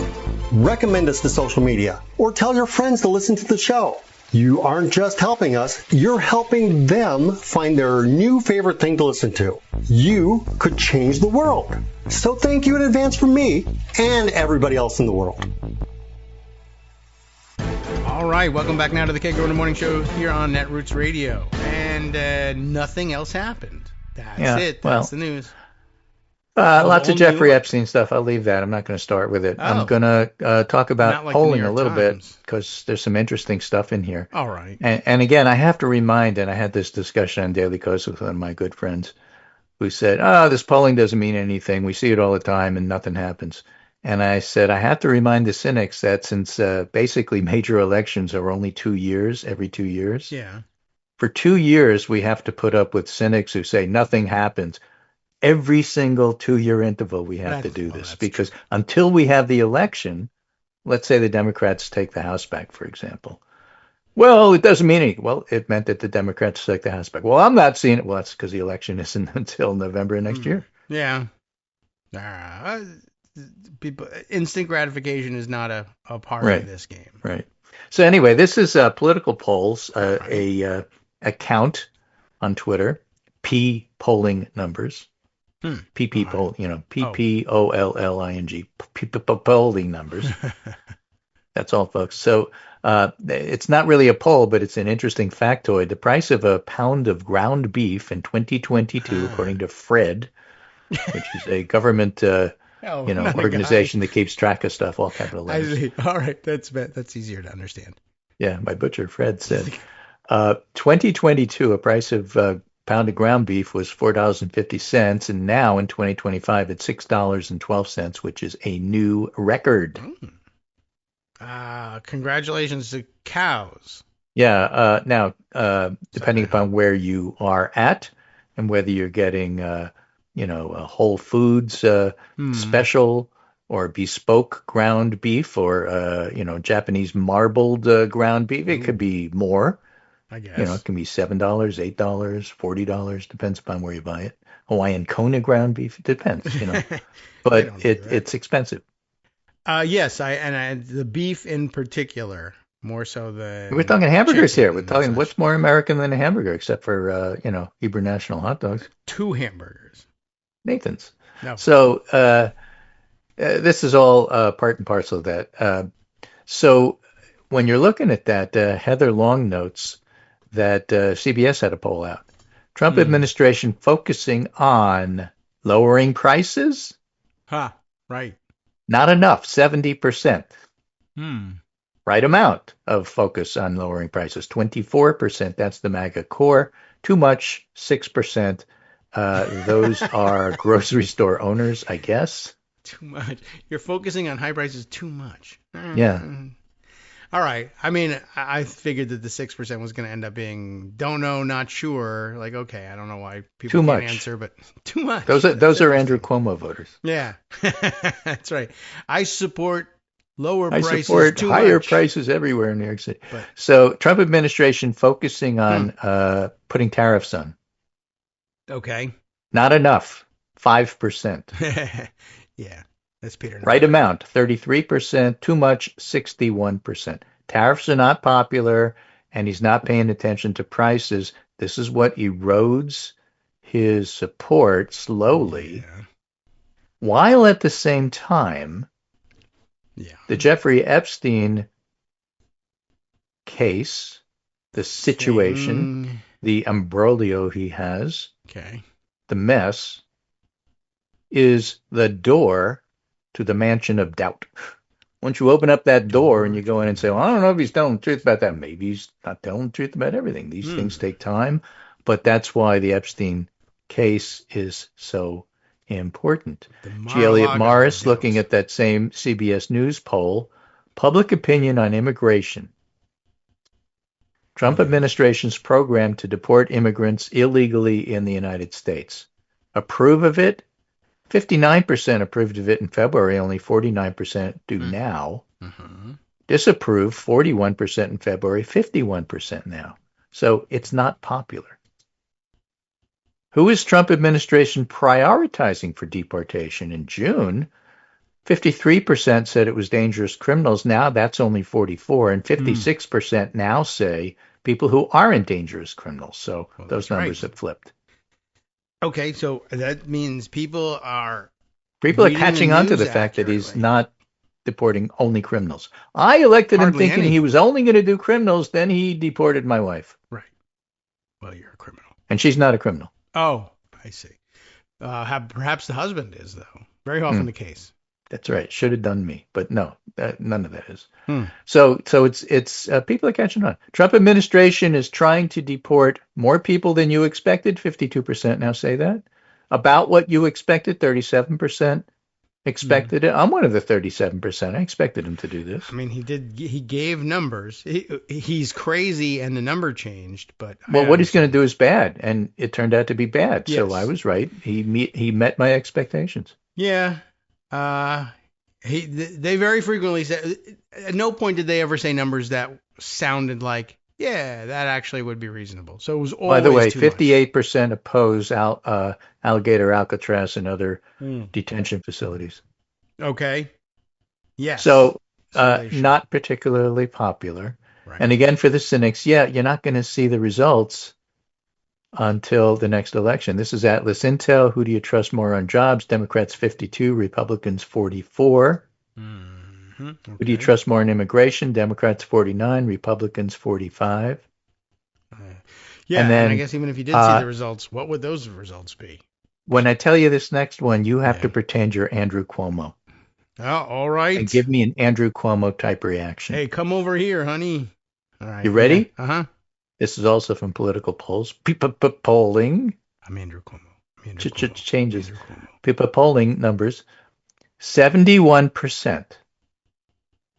Speaker 7: Recommend us to social media, or tell your friends to listen to the show. You aren't just helping us, you're helping them find their new favorite thing to listen to. You could change the world. So thank you in advance from me and everybody else in the world.
Speaker 2: All right, welcome back now to the Kagro in the Morning Show here on Netroots Radio. And nothing else happened. That's it. That's the news.
Speaker 3: Lots of Jeffrey Epstein stuff. I'll leave that. I'm not going to start with it. I'm going to talk about polling a little bit because there's some interesting stuff in here.
Speaker 2: All right.
Speaker 3: And again, I have to remind, and I had this discussion on Daily Kos with one of my good friends who said, this polling doesn't mean anything. We see it all the time and nothing happens. And I said, I have to remind the cynics that since basically major elections are only 2 years, every 2 years.
Speaker 2: Yeah.
Speaker 3: For 2 years, we have to put up with cynics who say nothing happens. Every single 2-year interval, we have to do this because until we have the election, let's say the Democrats take the House back, for example. Well, it doesn't mean anything. Well, it meant that the Democrats took the House back. Well, I'm not seeing it. Well, that's because the election isn't until November next year.
Speaker 2: Yeah. People, instant gratification is not a part of this game.
Speaker 3: Right. So anyway, this is Political Polls, a account on Twitter, P polling numbers. PP poll, PPOLLING, polling numbers. That's all, folks. So it's not really a poll, but it's an interesting factoid. The price of a pound of ground beef in 2022, according to Fred, which is a government organization that keeps track of stuff, all capital letters.
Speaker 2: I see. All right, that's easier to understand.
Speaker 3: Yeah, my butcher Fred said, 2022, a price of pound of ground beef was $4.50, and now in 2025 it's $6.12, which is a new record.
Speaker 2: Congratulations to cows.
Speaker 3: Yeah. Now, depending upon where you are at and whether you're getting, a Whole Foods special or bespoke ground beef or, Japanese marbled ground beef, it could be more.
Speaker 2: I guess.
Speaker 3: It can be $7, $8, $40, depends upon where you buy it. Hawaiian Kona ground beef, it depends, but it's expensive.
Speaker 2: Yes, the beef in particular, more so than
Speaker 3: We're talking hamburgers here. We're
Speaker 2: chicken
Speaker 3: talking
Speaker 2: and
Speaker 3: what's
Speaker 2: such.
Speaker 3: more American than a hamburger, except for Hebrew National hot dogs,
Speaker 2: 2 hamburgers.
Speaker 3: Nathan's.
Speaker 2: No.
Speaker 3: So this is all part and parcel of that. So when you're looking at that, Heather Long notes that CBS had a poll out. Trump administration focusing on lowering prices?
Speaker 2: Right.
Speaker 3: Not enough, 70%. Right amount of focus on lowering prices, 24%. That's the MAGA core. Too much, 6%. Those are grocery store owners, I guess.
Speaker 2: Too much. You're focusing on high prices too much.
Speaker 3: Yeah.
Speaker 2: All right. I mean, I figured that the 6% was going to end up being don't know, not sure. Like, okay, I don't know why people
Speaker 3: Too
Speaker 2: can't
Speaker 3: much.
Speaker 2: answer, but too much.
Speaker 3: Those are Andrew Cuomo voters.
Speaker 2: Yeah, that's right. I support lower
Speaker 3: I
Speaker 2: prices.
Speaker 3: support
Speaker 2: too
Speaker 3: higher
Speaker 2: much.
Speaker 3: prices everywhere in New York City.
Speaker 2: But-
Speaker 3: So Trump administration focusing on putting tariffs on.
Speaker 2: Okay.
Speaker 3: Not enough, 5%.
Speaker 2: Yeah, that's Peter.
Speaker 3: Right amount, 33%. Too much, 61%. Tariffs are not popular, and he's not paying attention to prices. This is what erodes his support slowly, while at the same time, the Jeffrey Epstein case, the situation, the imbroglio he has, the mess, is the door to the mansion of doubt. Once you open up that door and you go in and say, well, I don't know if he's telling the truth about that. Maybe he's not telling the truth about everything. These things take time, but that's why the Epstein case is so important. G. Elliott Morris, looking at that same CBS News poll, public opinion on immigration. Trump administration's program to deport immigrants illegally in the United States. Approve of it? 59% approved of it in February, only 49% do now. Disapprove, 41% in February, 51% now. So it's not popular. Who is Trump administration prioritizing for deportation? In June, 53% said it was dangerous criminals. Now that's only 44%, and 56% now say people who aren't dangerous criminals. So those numbers have flipped.
Speaker 2: Okay, so that means people are
Speaker 3: catching on to the fact that he's not deporting only criminals. I elected him thinking he was only going to do criminals, then he deported my wife.
Speaker 2: Right. Well, you're a criminal.
Speaker 3: And she's not a criminal.
Speaker 2: Oh, I see. Perhaps the husband is, though. Very often the case.
Speaker 3: That's right. Should have done me, but no, none of that is. So it's people are catching on. Trump administration is trying to deport more people than you expected. 52% now say that. About what you expected. 37% expected it. I'm one of the 37%. I expected him to do this.
Speaker 2: I mean, he gave numbers. He's crazy, and the number changed. But
Speaker 3: what he's going to do is bad, and it turned out to be bad.
Speaker 2: Yes.
Speaker 3: So I was right. He met my expectations.
Speaker 2: Yeah. They very frequently said, at no point did they ever say numbers that sounded like, yeah, that actually would be reasonable. So it was always
Speaker 3: By the way,
Speaker 2: too
Speaker 3: 58% oppose Alligator, Alcatraz, and other detention facilities.
Speaker 2: Okay. Yes.
Speaker 3: So not particularly popular.
Speaker 2: Right.
Speaker 3: And again, for the cynics, you're not going to see the results until the next election. This is Atlas Intel. Who do you trust more on jobs? Democrats 52, Republicans 44.
Speaker 2: Okay.
Speaker 3: Who do you trust more on immigration? Democrats 49, Republicans 45.
Speaker 2: And then I guess even if you did see the results, what would those results be?
Speaker 3: When I tell you this next one, you have to pretend you're Andrew Cuomo.
Speaker 2: Oh, all right.
Speaker 3: And give me an Andrew Cuomo type reaction.
Speaker 2: Hey, come over here, honey. All right.
Speaker 3: You ready?
Speaker 2: Uh-huh.
Speaker 3: This is also from political polls. Polling.
Speaker 2: I'm Andrew Cuomo.
Speaker 3: Changes. People polling numbers. 71%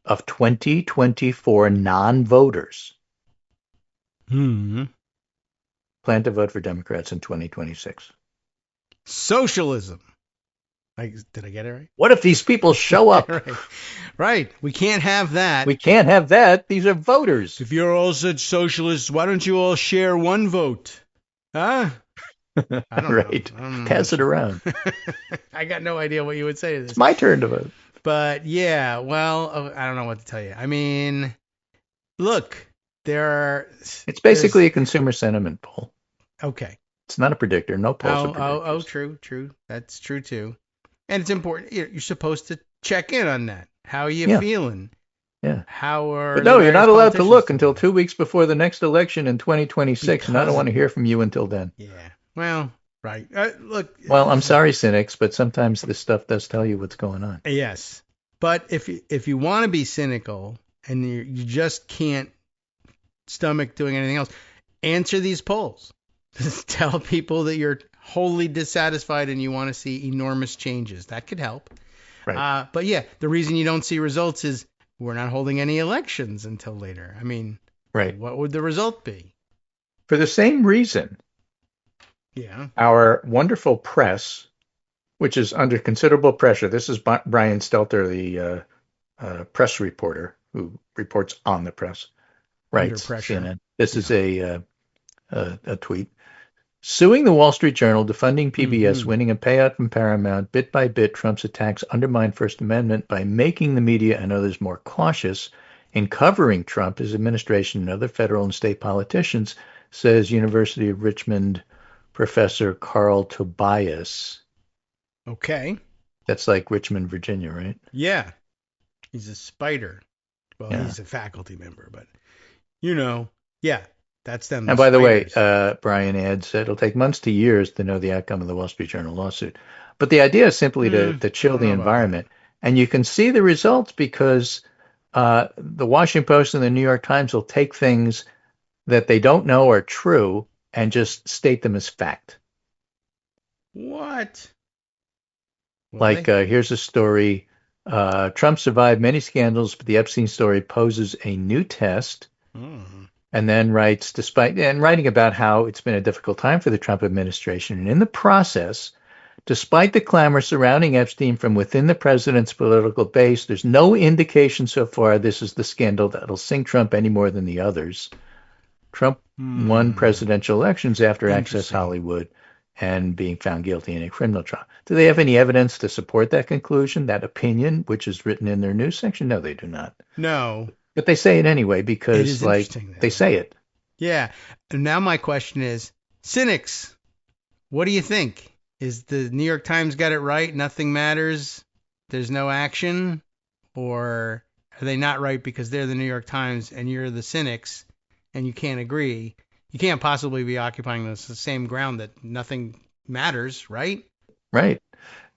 Speaker 3: of 2024 non-voters plan to vote for Democrats in 2026.
Speaker 2: Socialism. Did I get it right?
Speaker 3: What if these people show up?
Speaker 2: Right. We can't have that.
Speaker 3: We can't have that. These are voters.
Speaker 2: If you're all such socialists, why don't you all share one vote? Huh? I don't know.
Speaker 3: Pass it around.
Speaker 2: I got no idea what you would say to this.
Speaker 3: It's my turn to vote.
Speaker 2: But yeah, well, I don't know what to tell you. I mean, look, it's
Speaker 3: basically a consumer sentiment poll.
Speaker 2: Okay.
Speaker 3: It's not a predictor. No polls are
Speaker 2: predictors. True. That's true too. And it's important. You're supposed to check in on that. How are you feeling?
Speaker 3: Yeah.
Speaker 2: But
Speaker 3: no, you're not allowed to look until 2 weeks before the next election in 2026, and I don't want to hear from you until then.
Speaker 2: Yeah. Well, right. Look.
Speaker 3: Well, I'm sorry, cynics, but sometimes this stuff does tell you what's going on.
Speaker 2: Yes. But if you want to be cynical and you just can't stomach doing anything else, answer these polls. Just tell people that you're wholly dissatisfied and you want to see enormous changes. That could help.
Speaker 3: Right.
Speaker 2: But yeah, the reason you don't see results is we're not holding any elections until later. I mean,
Speaker 3: right.
Speaker 2: What would the result be?
Speaker 3: For the same reason, our wonderful press, which is under considerable pressure. This is Brian Stelter, the press reporter who reports on the press, writes CNN. This is a tweet. Suing the Wall Street Journal, defunding PBS, winning a payout from Paramount, bit by bit, Trump's attacks undermine First Amendment by making the media and others more cautious in covering Trump, his administration, and other federal and state politicians, says University of Richmond professor Carl Tobias.
Speaker 2: Okay.
Speaker 3: That's like Richmond, Virginia, right?
Speaker 2: Yeah. He's a spider. Well, he's a faculty member, but, that's them.
Speaker 3: And by the way, Brian adds, it'll take months to years to know the outcome of the Wall Street Journal lawsuit. But the idea is simply to chill the environment. And you can see the results because the Washington Post and the New York Times will take things that they don't know are true and just state them as fact.
Speaker 2: What?
Speaker 3: Here's a story. Trump survived many scandals, but the Epstein story poses a new test. And then writes, writing about how it's been a difficult time for the Trump administration. And in the process, despite the clamor surrounding Epstein from within the president's political base, there's no indication so far this is the scandal that'll sink Trump any more than the others. Trump won presidential elections after Access Hollywood and being found guilty in a criminal trial. Do they have any evidence to support that conclusion, that opinion, which is written in their news section? No, they do not.
Speaker 2: No.
Speaker 3: But they say it anyway because, they say it.
Speaker 2: Yeah. And now my question is, cynics, what do you think? Is the New York Times got it right? Nothing matters? There's no action? Or are they not right because they're the New York Times and you're the cynics and you can't agree? You can't possibly be occupying the same ground that nothing matters, right?
Speaker 3: Right.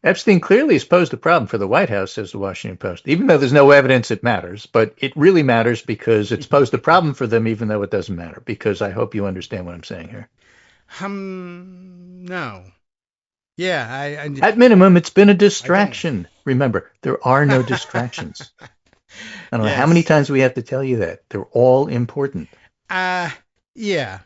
Speaker 3: Epstein clearly has posed a problem for the White House, says the Washington Post, even though there's no evidence it matters. But it really matters because it's posed a problem for them, even though it doesn't matter. Because I hope you understand what I'm saying here.
Speaker 2: No. Yeah.
Speaker 3: At minimum, it's been a distraction. Remember, there are no distractions. I don't know how many times we have to tell you that. They're all important.
Speaker 2: Yeah.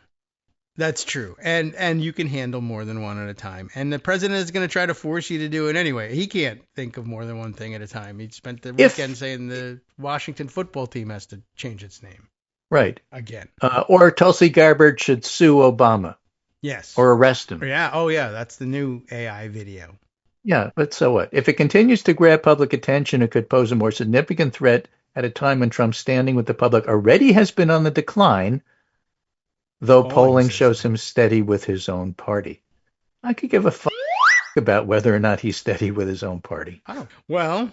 Speaker 2: That's true. And you can handle more than one at a time. And the president is going to try to force you to do it anyway. He can't think of more than one thing at a time. He spent the weekend saying the Washington football team has to change its name.
Speaker 3: Right.
Speaker 2: Again.
Speaker 3: Or Tulsi Gabbard should sue Obama.
Speaker 2: Yes.
Speaker 3: Or arrest him.
Speaker 2: Yeah. Oh, yeah. That's the new AI video.
Speaker 3: Yeah, but so what? If it continues to grab public attention, it could pose a more significant threat at a time when Trump's standing with the public already has been on the decline, though polling shows him steady with his own party. I could give a fuck about whether or not he's steady with his own party.
Speaker 2: Oh, well,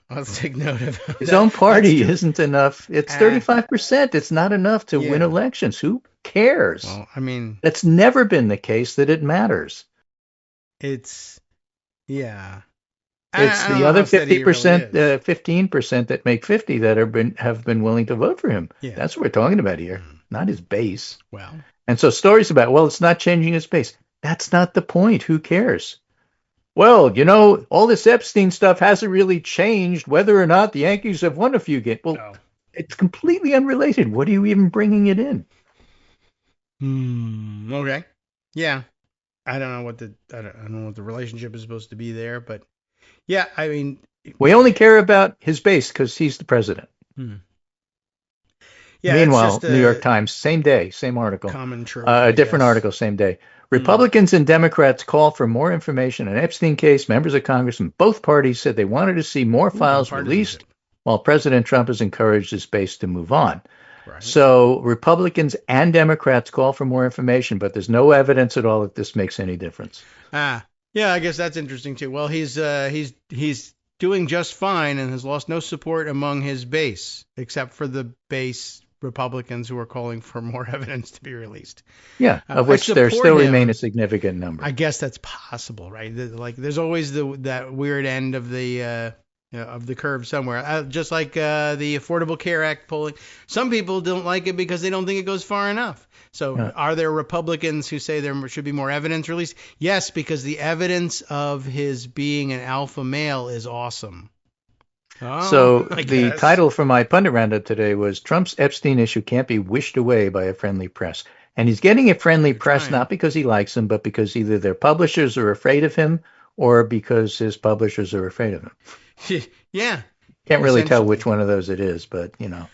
Speaker 2: I'll take note of that.
Speaker 3: His own party isn't enough. It's 35%. It's not enough to win elections. Who cares?
Speaker 2: Well, I mean,
Speaker 3: that's never been the case that it matters.
Speaker 2: It's the
Speaker 3: other 50%, 15% that make 50 that have been willing to vote for him. Yeah. That's what we're talking about here. not his base.
Speaker 2: Well,
Speaker 3: And so stories about, well, it's not changing his base. That's not the point. Who cares? Well, all this Epstein stuff hasn't really changed whether or not the Yankees have won a few games. Well,
Speaker 2: no.
Speaker 3: it's completely unrelated. What are you even bringing it in?
Speaker 2: Okay. Yeah. I don't know what the relationship is supposed to be there, but yeah, I mean,
Speaker 3: We only care about his base because he's the president.
Speaker 2: Yeah.
Speaker 3: Meanwhile,
Speaker 2: it's just
Speaker 3: New York Times, same day, same article.
Speaker 2: Common trope.
Speaker 3: A different article, same day. Republicans and Democrats call for more information on Epstein case. Members of Congress from both parties said they wanted to see more files released, while President Trump has encouraged his base to move on.
Speaker 2: Right.
Speaker 3: So Republicans and Democrats call for more information, but there's no evidence at all that this makes any difference.
Speaker 2: Yeah, I guess that's interesting too. Well, he's doing just fine and has lost no support among his base, except for the base Republicans who are calling for more evidence to be released.
Speaker 3: Yeah, of which there still remain a significant number.
Speaker 2: I guess that's possible, right? Like, there's always that weird end of the curve somewhere. Just like the Affordable Care Act polling, some people don't like it because they don't think it goes far enough. So, are there Republicans who say there should be more evidence released? Yes, because the evidence of his being an alpha male is awesome.
Speaker 3: So the title for my pundit roundup today was Trump's Epstein issue can't be wished away by a friendly press. And he's getting a friendly press not because he likes him, but because either their publishers are afraid of him or because his publishers are afraid of him.
Speaker 2: Yeah.
Speaker 3: Can't really tell which one of those it is, but, it's one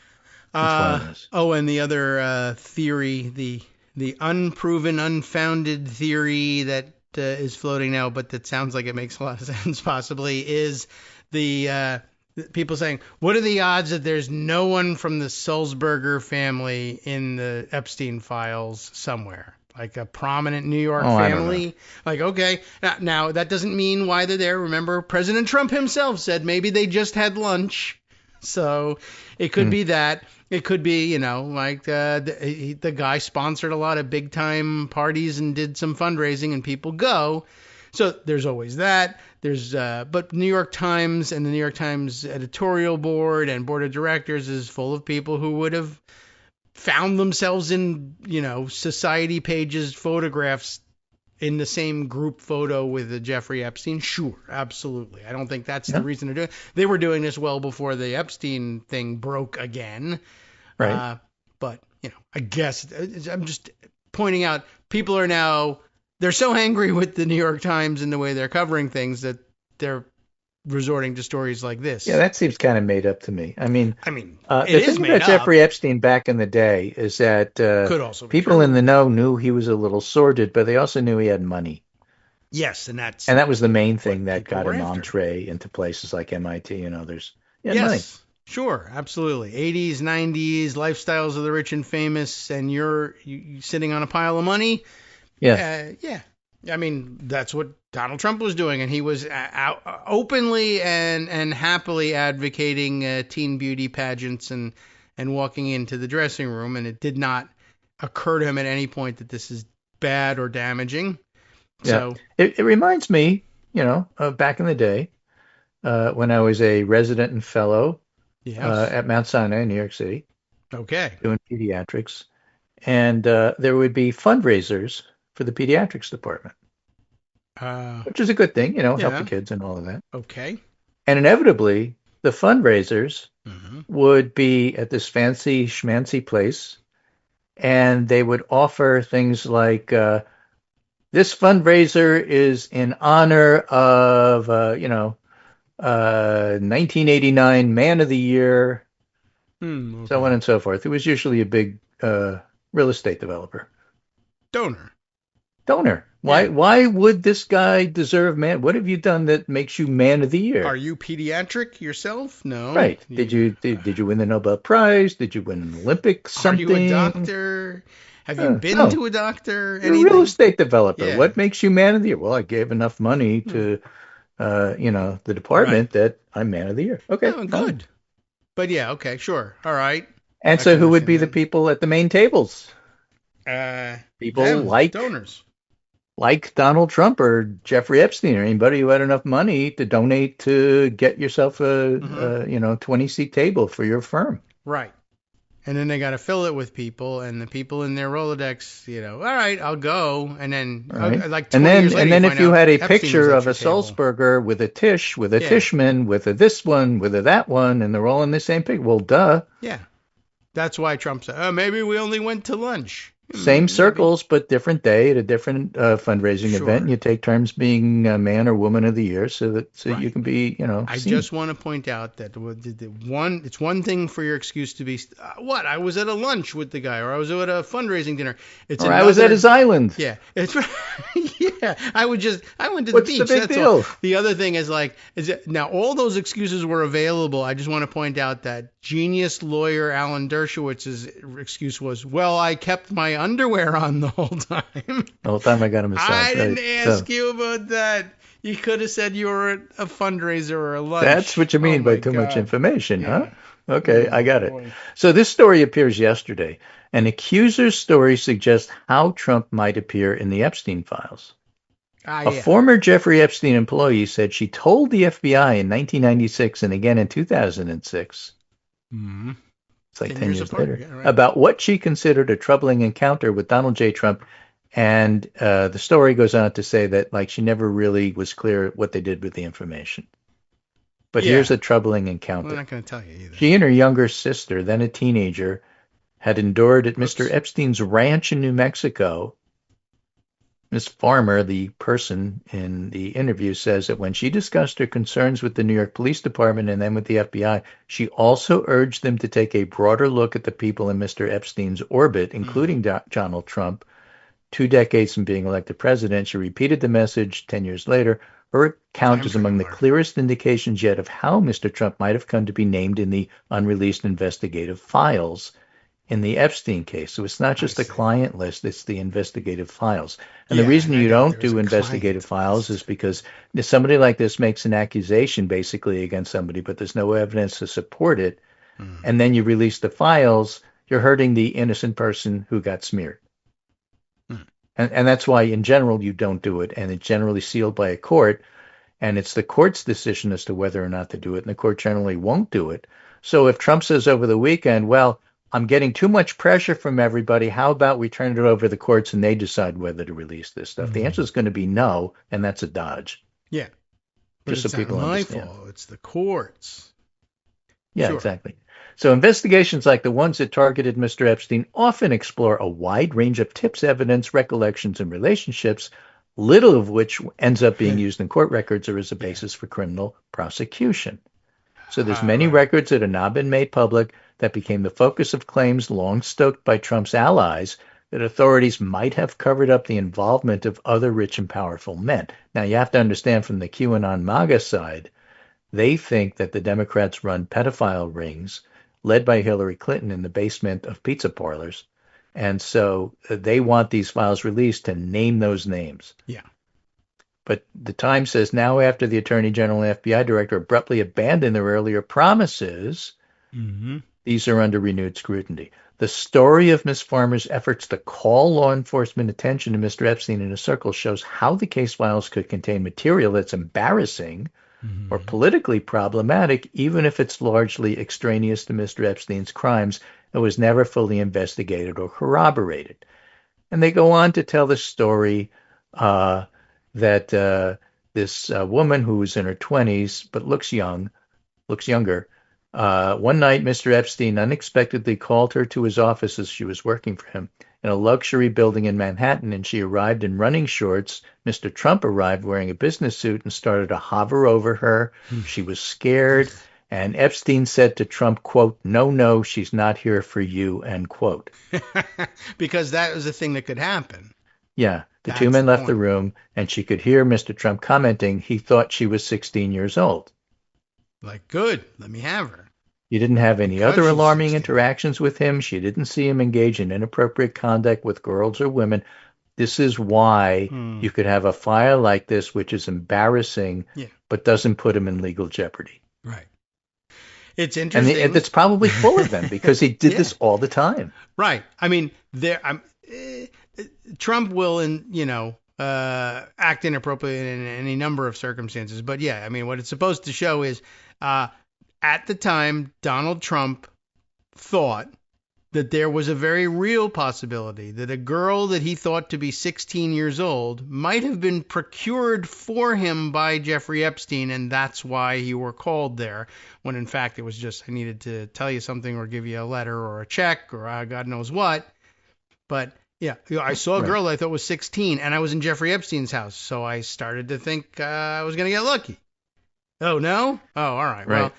Speaker 3: of those.
Speaker 2: Oh, and the other theory, the unproven, unfounded theory that is floating now, but that sounds like it makes a lot of sense possibly, is the people saying, what are the odds that there's no one from the Sulzberger family in the Epstein files somewhere? Like a prominent New York family? Like, okay. Now, that doesn't mean why they're there. Remember, President Trump himself said maybe they just had lunch. So it could be that. It could be, like the guy sponsored a lot of big time parties and did some fundraising and people go. So there's always that. But New York Times and the New York Times editorial board and board of directors is full of people who would have found themselves in, society pages, photographs in the same group photo with Jeffrey Epstein. Sure, absolutely. I don't think that's the reason to do it. They were doing this well before the Epstein thing broke again.
Speaker 3: Right.
Speaker 2: But, I guess I'm just pointing out people are now, they're so angry with the New York Times and the way they're covering things that they're resorting to stories like this.
Speaker 3: Yeah, that seems kind of made up to me. I mean,
Speaker 2: it
Speaker 3: the
Speaker 2: is
Speaker 3: thing
Speaker 2: made
Speaker 3: about
Speaker 2: up.
Speaker 3: Jeffrey Epstein back in the day is that
Speaker 2: Could also be
Speaker 3: people
Speaker 2: true.
Speaker 3: in the know knew he was a little sordid, but they also knew he had money.
Speaker 2: Yes, and
Speaker 3: that was the main thing that got him
Speaker 2: after.
Speaker 3: entree into places like MIT and others.
Speaker 2: Yes,
Speaker 3: money.
Speaker 2: sure, absolutely. 80s, 90s, lifestyles of the rich and famous, and you're sitting on a pile of money.
Speaker 3: Yeah.
Speaker 2: Yeah. I mean, that's what Donald Trump was doing, and he was openly and happily advocating teen beauty pageants and walking into the dressing room, and it did not occur to him at any point that this is bad or damaging.
Speaker 3: Yeah.
Speaker 2: So
Speaker 3: it reminds me, of back in the day when I was a resident and fellow at Mount Sinai in New York City.
Speaker 2: Okay.
Speaker 3: Doing pediatrics. And there would be fundraisers for the pediatrics department, which is a good thing, help the kids and all of that.
Speaker 2: Okay.
Speaker 3: And inevitably, the fundraisers would be at this fancy schmancy place, and they would offer things like, this fundraiser is in honor of, 1989 Man of the Year,
Speaker 2: Okay.
Speaker 3: so on and so forth. It was usually a big real estate developer.
Speaker 2: Donor.
Speaker 3: Why would this guy deserve man? What have you done that makes you Man of the Year?
Speaker 2: Are you pediatric yourself? No.
Speaker 3: Right. Did you win the Nobel Prize? Did you win an Olympic something?
Speaker 2: Are you a doctor? Have you been to a doctor?
Speaker 3: You're a real estate developer.
Speaker 2: Yeah.
Speaker 3: What makes you Man of the Year? Well, I gave enough money to the department that I'm Man of the Year. Okay.
Speaker 2: Oh, good. But yeah, okay, sure. All right.
Speaker 3: And so who would be the people at the main tables? People
Speaker 2: them,
Speaker 3: like
Speaker 2: donors.
Speaker 3: Like Donald Trump or Jeffrey Epstein or anybody who had enough money to donate to get yourself a 20-seat table for your firm.
Speaker 2: Right. And then they got to fill it with people, and the people in their Rolodex, all right, I'll go. And then,
Speaker 3: Right.
Speaker 2: like 20 years later,
Speaker 3: and then if you had a
Speaker 2: Epstein
Speaker 3: picture
Speaker 2: was at
Speaker 3: of a
Speaker 2: your table.
Speaker 3: Sulzberger with a Tish, with a Tishman, with a this one, with a that one, and they're all in the same picture. Well, duh.
Speaker 2: Yeah. That's why Trump said, maybe we only went to lunch.
Speaker 3: Same circles, but different day at a different fundraising event. And you take turns being a man or woman of the year, so you can be,
Speaker 2: I
Speaker 3: seen.
Speaker 2: just want to point out that it's one thing for your excuse to be I was at a lunch with the guy, or I was at a fundraising dinner.
Speaker 3: I was at his island.
Speaker 2: Yeah, it's yeah. I went to the
Speaker 3: What's
Speaker 2: beach.
Speaker 3: the big
Speaker 2: That's
Speaker 3: deal?
Speaker 2: all. The other thing is now all those excuses were available. I just want to point out that genius lawyer Alan Dershowitz's excuse was, well, I kept my underwear on the whole time.
Speaker 3: The whole time I got a massage.
Speaker 2: I didn't ask you about that. You could have said you were at a fundraiser or a lunch.
Speaker 3: That's what you mean by too much information, huh? Okay, I got it.
Speaker 2: Boy.
Speaker 3: So this story appears yesterday. An accuser's story suggests how Trump might appear in the Epstein files. A former Jeffrey Epstein employee said she told the FBI in 1996 and again in 2006.
Speaker 2: Mm-hmm.
Speaker 3: It's like 10 years
Speaker 2: apart.
Speaker 3: later.
Speaker 2: Yeah, right.
Speaker 3: About what she considered a troubling encounter with Donald J. Trump. And the story goes on to say that she never really was clear what they did with the information. But here's a troubling encounter.
Speaker 2: I'm not going to tell you either.
Speaker 3: She and her younger sister, then a teenager, had endured at Mr. Epstein's ranch in New Mexico. Ms. Farmer, the person in the interview, says that when she discussed her concerns with the New York Police Department and then with the FBI, she also urged them to take a broader look at the people in Mr. Epstein's orbit, including Donald Trump. 2 decades from being elected president, she repeated the message 10 years later. Her account is among the clearest indications yet of how Mr. Trump might have come to be named in the unreleased investigative files in the Epstein case. So it's not just the client list, it's the investigative files. And the reason you don't do investigative files is because if somebody like this makes an accusation basically against somebody, but there's no evidence to support it, and then you release the files, you're hurting the innocent person who got smeared. And that's why, in general, you don't do it, and it's generally sealed by a court, and it's the court's decision as to whether or not to do it, and the court generally won't do it. So if Trump says over the weekend, well, I'm getting too much pressure from everybody, how about we turn it over to the courts and they decide whether to release this stuff? The answer is going to be no, and that's a dodge.
Speaker 2: Yeah. But
Speaker 3: Just
Speaker 2: it's
Speaker 3: so people
Speaker 2: not my
Speaker 3: understand.
Speaker 2: fault. It's the courts.
Speaker 3: Yeah,
Speaker 2: Sure.
Speaker 3: exactly. So investigations like the ones that targeted Mr. Epstein often explore a wide range of tips, evidence, recollections, and relationships, little of which ends up being used in court records or as a basis for criminal prosecution. So there's many records that have not been made public that became the focus of claims long stoked by Trump's allies that authorities might have covered up the involvement of other rich and powerful men. Now, you have to understand from the QAnon MAGA side, they think that the Democrats run pedophile rings led by Hillary Clinton in the basement of pizza parlors. And so they want these files released to name those names.
Speaker 2: Yeah.
Speaker 3: But the Times says now after the Attorney General and FBI Director abruptly abandoned their earlier promises, these are under renewed scrutiny. The story of Ms. Farmer's efforts to call law enforcement attention to Mr. Epstein in a circle shows how the case files could contain material that's embarrassing or politically problematic, even if it's largely extraneous to Mr. Epstein's crimes and was never fully investigated or corroborated. And they go on to tell the story that this woman who was in her 20s but looks younger, one night Mr. Epstein unexpectedly called her to his office as she was working for him in a luxury building in Manhattan, and she arrived in running shorts. Mr. Trump arrived wearing a business suit and started to hover over her. She was scared, and Epstein said to Trump, quote, no, she's not here for you, end quote.
Speaker 2: Because that was a thing that could happen.
Speaker 3: Yeah, the
Speaker 2: That's
Speaker 3: two men
Speaker 2: the
Speaker 3: left the
Speaker 2: point.
Speaker 3: room, and she could hear Mr. Trump commenting he thought she was 16 years old.
Speaker 2: Like, good, let me have her.
Speaker 3: You didn't have any
Speaker 2: Because
Speaker 3: other
Speaker 2: she's
Speaker 3: alarming
Speaker 2: 16.
Speaker 3: interactions with him. She didn't see him engage in inappropriate conduct with girls or women. This is why you could have a file like this, which is embarrassing, but doesn't put him in legal jeopardy.
Speaker 2: Right. It's
Speaker 3: And
Speaker 2: interesting.
Speaker 3: it's probably full of them because he did this all the time.
Speaker 2: Right. I mean, Trump will, act inappropriately in any number of circumstances. But yeah, I mean, what it's supposed to show is, at the time, Donald Trump thought that there was a very real possibility that a girl that he thought to be 16 years old might have been procured for him by Jeffrey Epstein, and that's why you were called there, when in fact it was just, I needed to tell you something or give you a letter or a check or God knows what. But yeah, I saw a girl that I thought was 16, and I was in Jeffrey Epstein's house, so I started to think I was going to get lucky. Oh, no? Oh, all right. Well,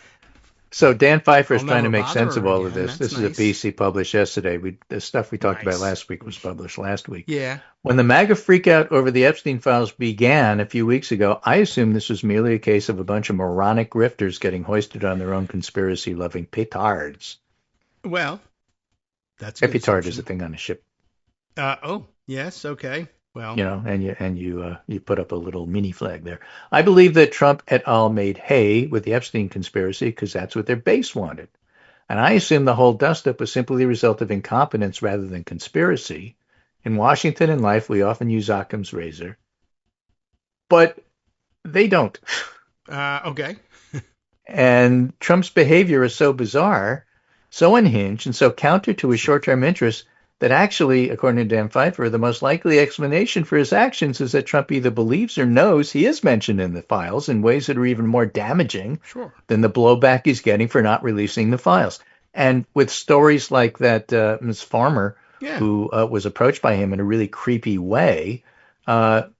Speaker 3: so Dan Pfeiffer is
Speaker 2: I'll
Speaker 3: trying to
Speaker 2: never
Speaker 3: make sense
Speaker 2: bother
Speaker 3: of
Speaker 2: her
Speaker 3: all of
Speaker 2: again.
Speaker 3: this.
Speaker 2: That's
Speaker 3: This is a piece he published yesterday. The stuff we talked about last week was published last week.
Speaker 2: Yeah.
Speaker 3: When the MAGA freakout over the Epstein files began a few weeks ago, I assumed this was merely a case of a bunch of moronic grifters getting hoisted on their own conspiracy-loving petards.
Speaker 2: Well, that's
Speaker 3: a petard is a thing on a ship.
Speaker 2: Oh, yes, okay. Well,
Speaker 3: and you put up a little mini flag there. I believe that Trump et al. Made hay with the Epstein conspiracy because that's what their base wanted. And I assume the whole dust-up was simply the result of incompetence rather than conspiracy. In Washington and life, we often use Occam's razor. But they don't.
Speaker 2: Okay.
Speaker 3: And Trump's behavior is so bizarre, so unhinged, and so counter to his short-term interests that actually, according to Dan Pfeiffer, the most likely explanation for his actions is that Trump either believes or knows he is mentioned in the files in ways that are even more damaging than the blowback he's getting for not releasing the files. And with stories like that Ms. Farmer, who was approached by him in a really creepy way,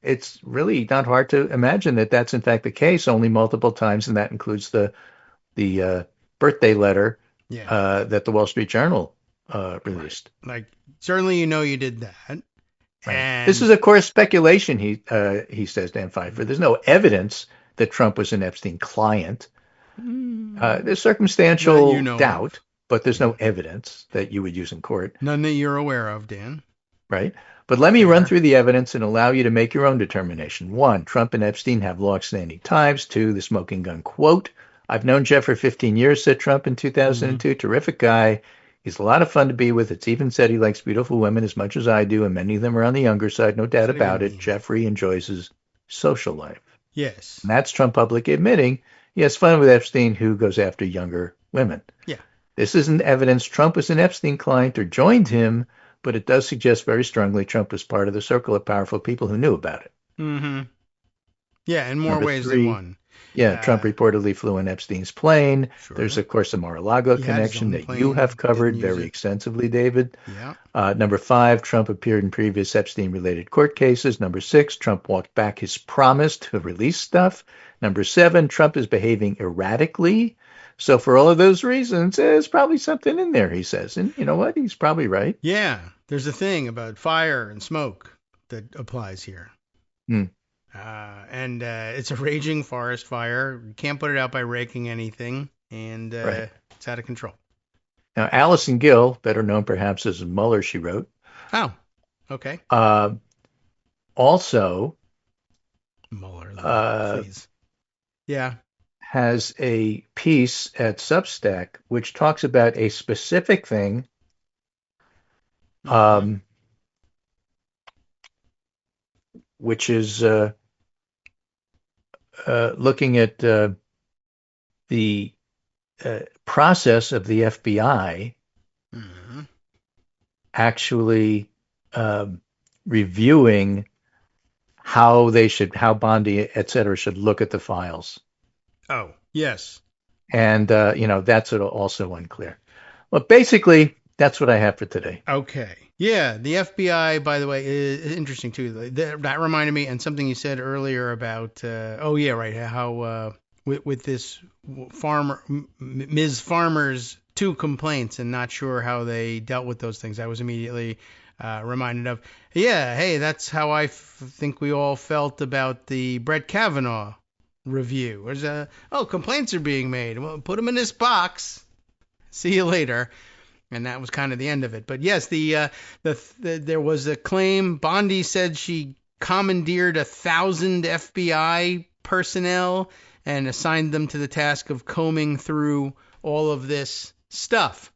Speaker 3: it's really not hard to imagine that that's in fact the case, only multiple times, and that includes the birthday letter that the Wall Street Journal released.
Speaker 2: Like, certainly you did that.
Speaker 3: Right.
Speaker 2: And
Speaker 3: this is, of course, speculation, he says, Dan Pfeiffer. There's no evidence that Trump was an Epstein client. There's circumstantial doubt, but there's no evidence that you would use in court.
Speaker 2: None that you're aware of, Dan.
Speaker 3: Right. But let me run through the evidence and allow you to make your own determination. 1, Trump and Epstein have long-standing ties. 2, the smoking gun quote. I've known Jeff for 15 years, said Trump in 2002. Terrific guy. He's a lot of fun to be with. It's even said he likes beautiful women as much as I do, and many of them are on the younger side, no doubt about it. Jeffrey enjoys his social life.
Speaker 2: Yes.
Speaker 3: And that's Trump publicly admitting he has fun with Epstein, who goes after younger women.
Speaker 2: Yeah.
Speaker 3: This isn't evidence Trump was an Epstein client or joined him, but it does suggest very strongly Trump was part of the circle of powerful people who knew about it.
Speaker 2: Mm-hmm. Yeah, in more ways than one.
Speaker 3: Yeah, Trump reportedly flew in Epstein's plane. There's, of course, the Mar-a-Lago connection that you have covered very extensively, David.
Speaker 2: Yeah.
Speaker 3: Number 5, Trump appeared in previous Epstein-related court cases. Number 6, Trump walked back his promise to release stuff. Number 7, Trump is behaving erratically. So for all of those reasons, there's probably something in there, he says. And you know what? He's probably right.
Speaker 2: Yeah, there's a thing about fire and smoke that applies here. And it's a raging forest fire. You can't put it out by raking anything, and it's out of control.
Speaker 3: Now, Allison Gill, better known perhaps as Mueller, she wrote.
Speaker 2: Oh, okay.
Speaker 3: Also,
Speaker 2: Mueller, please. Yeah.
Speaker 3: Has a piece at Substack which talks about a specific thing. Which is looking at the process of the FBI actually reviewing how Bondi, et cetera, should look at the files.
Speaker 2: Oh, yes.
Speaker 3: And, that's also unclear. Well, basically, that's what I have for today.
Speaker 2: Okay. Yeah, the FBI, by the way, is interesting, too. That reminded me, and something you said earlier about, how with this Ms. Farmer's 2 complaints and not sure how they dealt with those things, I was immediately reminded of, that's how I think we all felt about the Brett Kavanaugh review. There's complaints are being made. Well, put them in this box. See you later. And that was kind of the end of it. But yes, there was a claim. Bondi said she commandeered 1,000 FBI personnel and assigned them to the task of combing through all of this stuff.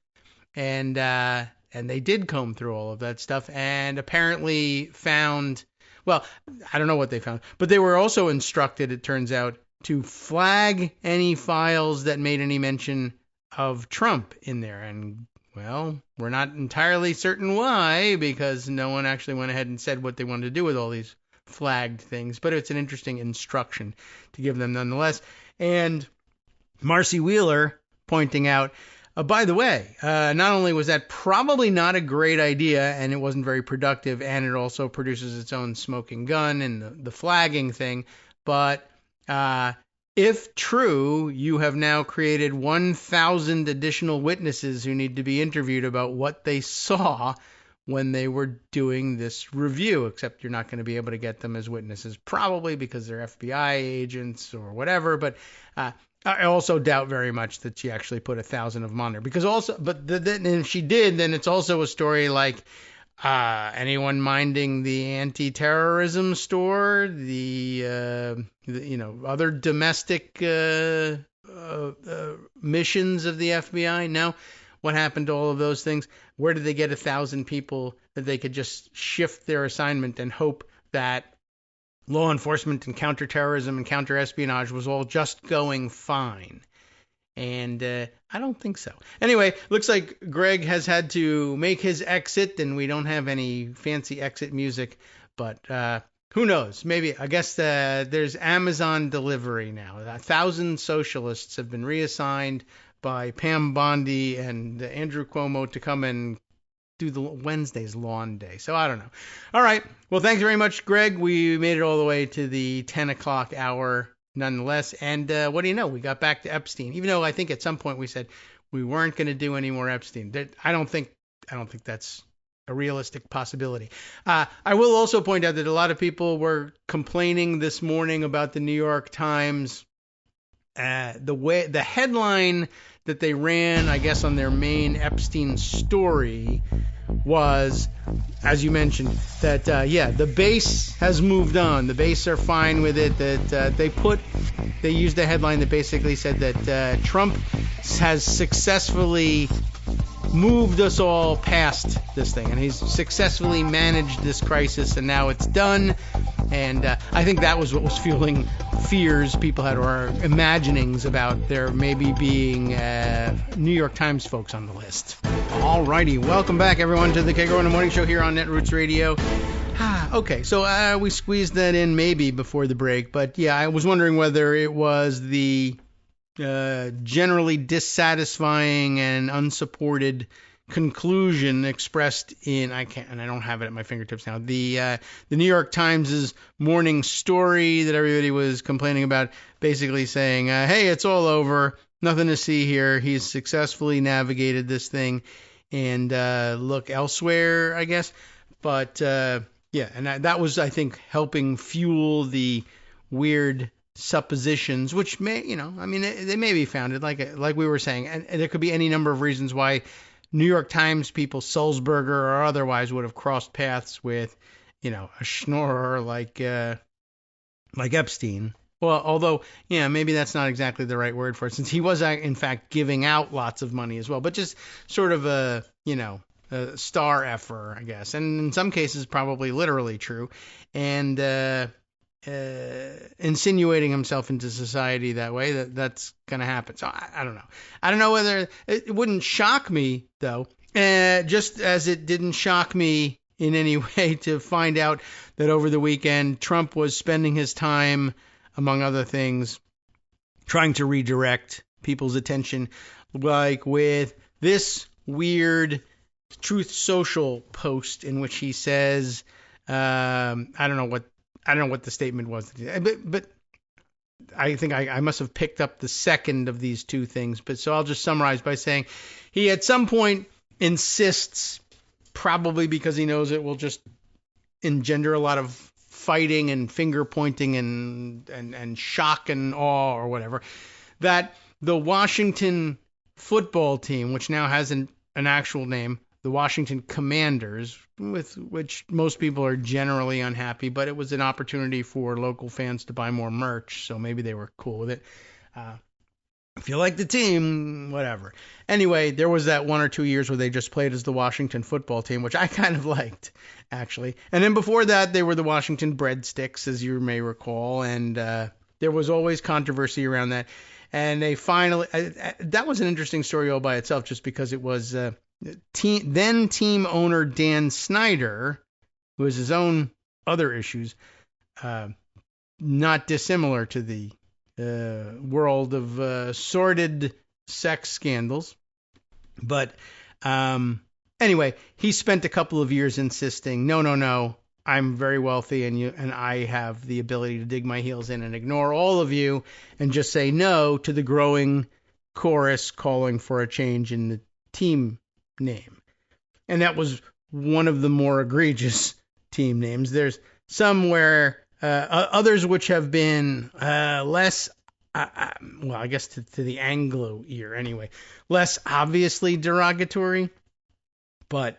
Speaker 2: And they did comb through all of that stuff and apparently found, well, I don't know what they found, but they were also instructed, it turns out, to flag any files that made any mention of Trump in there. And well, we're not entirely certain why, because no one actually went ahead and said what they wanted to do with all these flagged things. But it's an interesting instruction to give them nonetheless. And Marcy Wheeler pointing out, by the way, not only was that probably not a great idea and it wasn't very productive, and it also produces its own smoking gun and the flagging thing, but if true, you have now created 1,000 additional witnesses who need to be interviewed about what they saw when they were doing this review, except you're not going to be able to get them as witnesses, probably because they're FBI agents or whatever. But I also doubt very much that she actually put 1,000 of them on there. But then if she did, then it's also a story like anyone minding the anti-terrorism store, the other domestic missions of the FBI. Now, what happened to all of those things? Where did they get 1,000 people that they could just shift their assignment and hope that law enforcement and counterterrorism and counterespionage was all just going fine? And I don't think so. Anyway, looks like Greg has had to make his exit, and we don't have any fancy exit music, but who knows? Maybe, I guess there's Amazon delivery now. 1,000 socialists have been reassigned by Pam Bondi and Andrew Cuomo to come and do the Wednesday's lawn day. So I don't know. All right. Well, thanks very much, Greg. We made it all the way to the 10 o'clock hour nonetheless. And what do you know? We got back to Epstein, even though I think at some point we said we weren't going to do any more Epstein. I don't think that's a realistic possibility. I will also point out that a lot of people were complaining this morning about the New York Times. The headline that they ran, I guess, on their main Epstein story was, as you mentioned, that the base has moved on. The base are fine with it. That they used a headline that basically said that Trump has successfully moved us all past this thing, and he's successfully managed this crisis, and now it's done. And I think that was what was fueling fears people had, or imaginings about there maybe being New York Times folks on the list. Alrighty, welcome back everyone to the Kagro in the Morning Show here on Netroots Radio. Okay, so we squeezed that in maybe before the break, but yeah, I was wondering whether it was the generally dissatisfying and unsupported conclusion expressed in, I don't have it at my fingertips now, the New York Times' morning story that everybody was complaining about, basically saying, hey, it's all over, nothing to see here, he's successfully navigated this thing, and look elsewhere, I guess. But yeah, and that was, I think, helping fuel the weird suppositions, which may, they may be founded, like we were saying, and there could be any number of reasons why New York Times people, Sulzberger or otherwise, would have crossed paths with, a schnorrer like Epstein. Well, although, maybe that's not exactly the right word for it, since he was in fact giving out lots of money as well, but just sort of a star effer, I guess, and in some cases probably literally true, and insinuating himself into society that way, that's going to happen. So I don't know. I don't know whether it wouldn't shock me, though, just as it didn't shock me in any way to find out that over the weekend Trump was spending his time, among other things, trying to redirect people's attention, like with this weird Truth Social post in which he says, I don't know what the statement was, but I think I must have picked up the second of these two things. But so I'll just summarize by saying he at some point insists, probably because he knows it will just engender a lot of fighting and finger pointing and shock and awe or whatever, that the Washington football team, which now has an actual name, the Washington Commanders, with which most people are generally unhappy, but it was an opportunity for local fans to buy more merch, so maybe they were cool with it. If you like the team, whatever. Anyway, there was that 1 or 2 years where they just played as the Washington football team, which I kind of liked, actually. And then before that, they were the Washington Breadsticks, as you may recall, and there was always controversy around that. And they finally, that was an interesting story all by itself, just because it was Then team owner Dan Snyder, who has his own other issues, not dissimilar to the world of sordid sex scandals. But anyway, he spent a couple of years insisting, no, I'm very wealthy and I have the ability to dig my heels in and ignore all of you and just say no to the growing chorus calling for a change in the team name. And that was one of the more egregious team names. There's some where others which have been less, well, I guess to the Anglo ear anyway, less obviously derogatory. But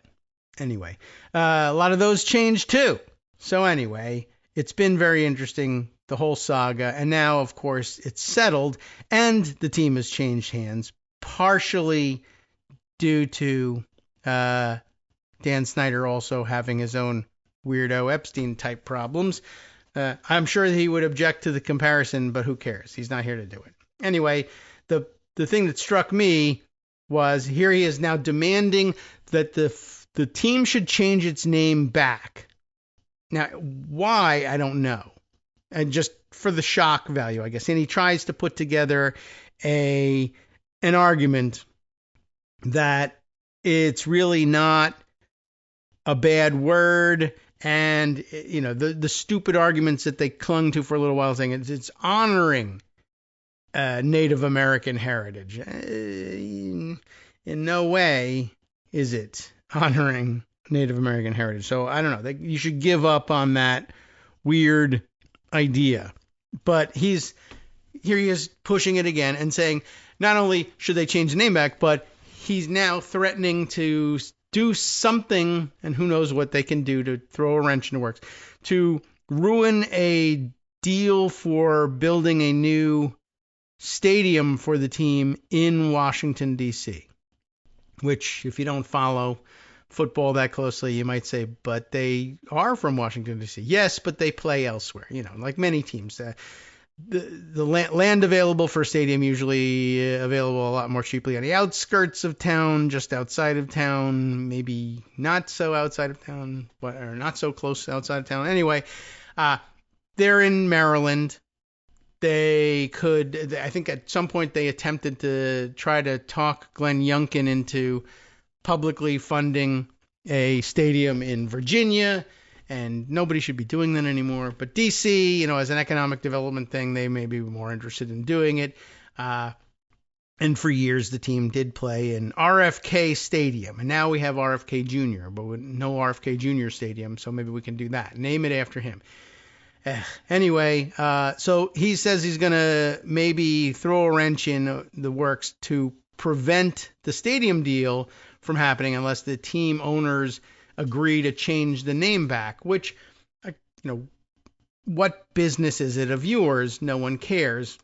Speaker 2: anyway, a lot of those changed too. So anyway, it's been very interesting, the whole saga. And now, of course, it's settled and the team has changed hands, partially due to Dan Snyder also having his own weirdo Epstein type problems. I'm sure he would object to the comparison, but who cares? He's not here to do it. Anyway, the thing that struck me was here he is now demanding that the team should change its name back. Now, why, I don't know. And just for the shock value, I guess. And he tries to put together an argument that it's really not a bad word. And, you know, the stupid arguments that they clung to for a little while, saying it's honoring Native American heritage. In no way is it honoring Native American heritage. So I don't know. You should give up on that weird idea. But here he is pushing it again and saying not only should they change the name back, but he's now threatening to do something, and who knows what they can do to throw a wrench in the works, to ruin a deal for building a new stadium for the team in Washington, D.C., which, if you don't follow football that closely, you might say, but they are from Washington, D.C. Yes, but they play elsewhere, you know, like many teams. The land available for a stadium usually available a lot more cheaply on the outskirts of town, just outside of town, maybe not so outside of town, or not so close outside of town. Anyway, they're in Maryland. I think at some point they attempted to try to talk Glenn Youngkin into publicly funding a stadium in Virginia, and nobody should be doing that anymore. But D.C., you know, as an economic development thing, they may be more interested in doing it. And for years, the team did play in RFK Stadium. And now we have RFK Jr., but no RFK Jr. Stadium, so maybe we can do that. Name it after him. Anyway, so he says he's going to maybe throw a wrench in the works to prevent the stadium deal from happening unless the team owners agree to change the name back, which, you know, what business is it of yours? No one cares.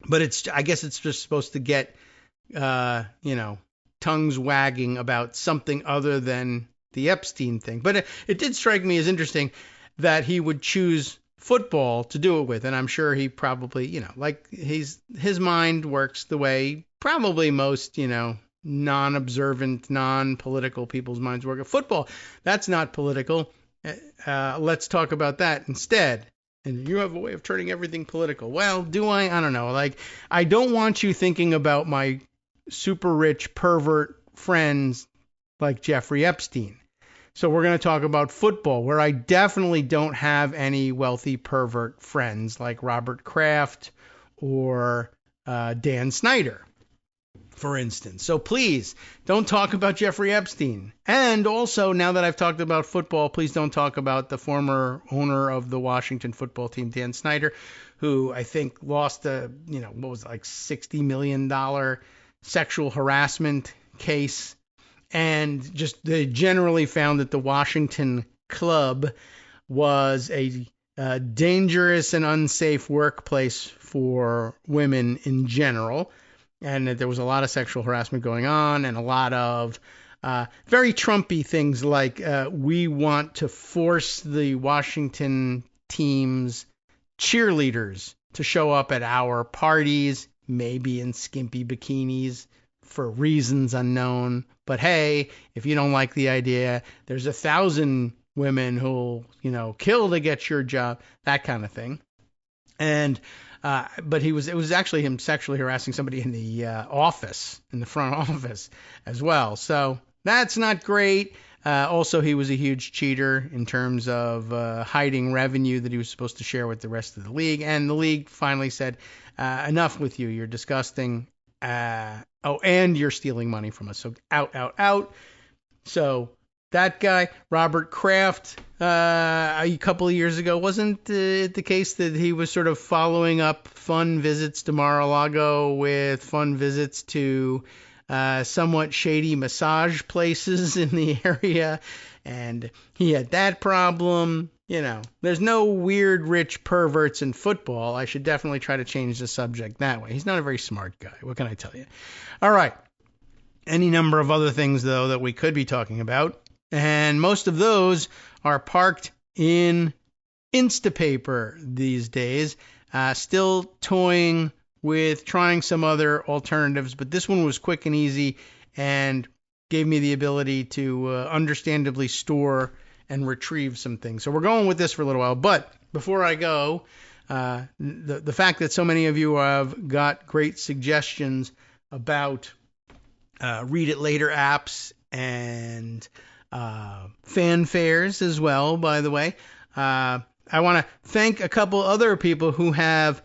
Speaker 2: But I guess it's just supposed to get, you know, tongues wagging about something other than the Epstein thing. But it did strike me as interesting that he would choose football to do it with. And I'm sure he probably, you know, like his mind works the way probably most, you know, non-observant, non-political people's minds work. Football, that's not political. Let's talk about that instead. And you have a way of turning everything political. Well, do I? I don't know. Like, I don't want you thinking about my super rich pervert friends like Jeffrey Epstein. So we're going to talk about football, where I definitely don't have any wealthy pervert friends like Robert Kraft or Dan Snyder, for instance. So please don't talk about Jeffrey Epstein. And also, now that I've talked about football, please don't talk about the former owner of the Washington football team, Dan Snyder, who I think lost a, you know, what was it, like $60 million sexual harassment case. And just they generally found that the Washington club was a dangerous and unsafe workplace for women in general, and that there was a lot of sexual harassment going on, and a lot of very Trumpy things like we want to force the Washington team's cheerleaders to show up at our parties, maybe in skimpy bikinis, for reasons unknown. But hey, if you don't like the idea, there's 1,000 women who'll, kill to get your job, that kind of thing. And but it was actually him sexually harassing somebody in the office, in the front office as well. So that's not great. Also, he was a huge cheater in terms of hiding revenue that he was supposed to share with the rest of the league. And the league finally said, enough with you. You're disgusting. And you're stealing money from us. So out. So that guy, Robert Kraft, a couple of years ago, wasn't it the case that he was sort of following up fun visits to Mar-a-Lago with fun visits to somewhat shady massage places in the area, and he had that problem. There's no weird rich perverts in football. I should definitely try to change the subject that way. He's not a very smart guy. What can I tell you? All right. Any number of other things, though, that we could be talking about, and most of those are parked in Instapaper these days, still toying with trying some other alternatives, but this one was quick and easy and gave me the ability to understandably store and retrieve some things. So we're going with this for a little while. But before I go, the fact that so many of you have got great suggestions about read it later apps and fanfares as well, by the way. I want to thank a couple other people who have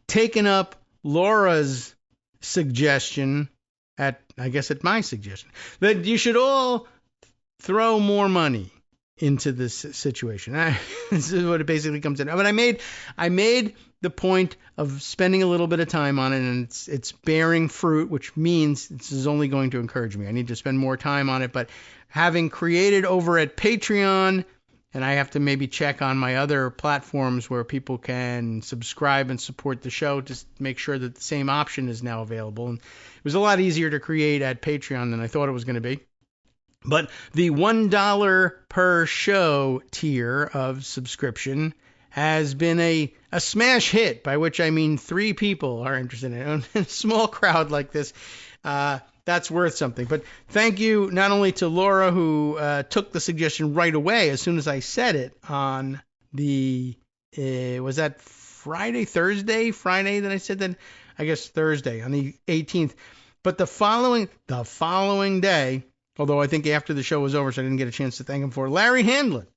Speaker 2: taken up Laura's suggestion at my suggestion, that you should all throw more money into this situation. This is what it basically comes in. But I made the point of spending a little bit of time on it, and it's bearing fruit, which means this is only going to encourage me. I need to spend more time on it, but having created over at Patreon, and I have to maybe check on my other platforms where people can subscribe and support the show, just make sure that the same option is now available. And it was a lot easier to create at Patreon than I thought it was going to be. But the $1 per show tier of subscription has been a smash hit, by which I mean 3 people are interested in it. In a small crowd like this, that's worth something. But thank you not only to Laura, who took the suggestion right away as soon as I said it on the, was that Thursday that I said that? I guess Thursday on the 18th. But the following day, although I think after the show was over, so I didn't get a chance to thank him for, Larry Handlin,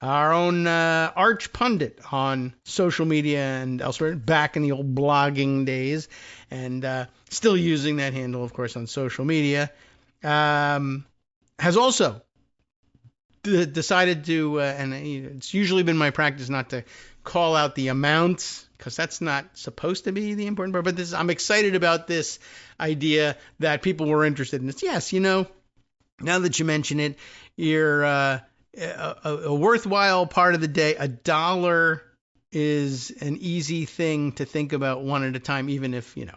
Speaker 2: our own arch pundit on social media and elsewhere, back in the old blogging days, and still using that handle, of course, on social media, has also decided to, and it's usually been my practice not to call out the amounts, because that's not supposed to be the important part, but I'm excited about this idea that people were interested in this. Yes, now that you mention it, you're a worthwhile part of the day. $1 is an easy thing to think about one at a time, even if, it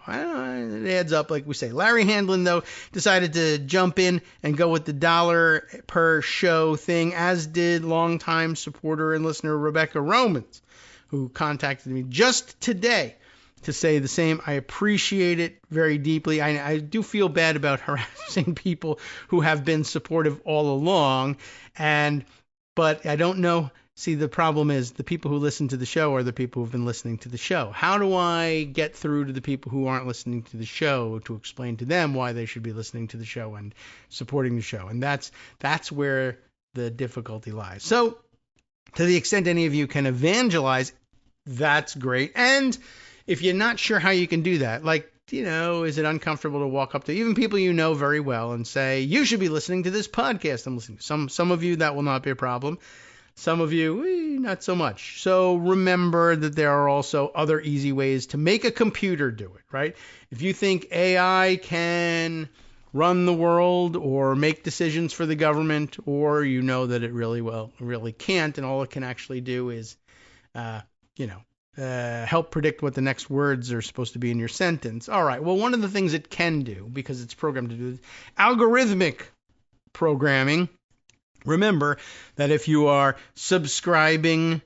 Speaker 2: adds up, like we say. Larry Handlin, though, decided to jump in and go with the $1 per show thing, as did longtime supporter and listener Rebecca Romans, who contacted me just today to say the same. I appreciate it very deeply. I do feel bad about harassing people who have been supportive all along, but I don't know. See, the problem is the people who listen to the show are the people who've been listening to the show. How do I get through to the people who aren't listening to the show to explain to them why they should be listening to the show and supporting the show? And that's where the difficulty lies. So to the extent any of you can evangelize, that's great. And if you're not sure how you can do that, like, is it uncomfortable to walk up to even people you know very well and say, you should be listening to this podcast I'm listening to? Some of you, that will not be a problem. Some of you, not so much. So remember that there are also other easy ways to make a computer do it, right? If you think AI can run the world or make decisions for the government, or that it really can't, and all it can actually do is, help predict what the next words are supposed to be in your sentence. All right, well, one of the things it can do, because it's programmed to do this, algorithmic programming. Remember that if you are subscribing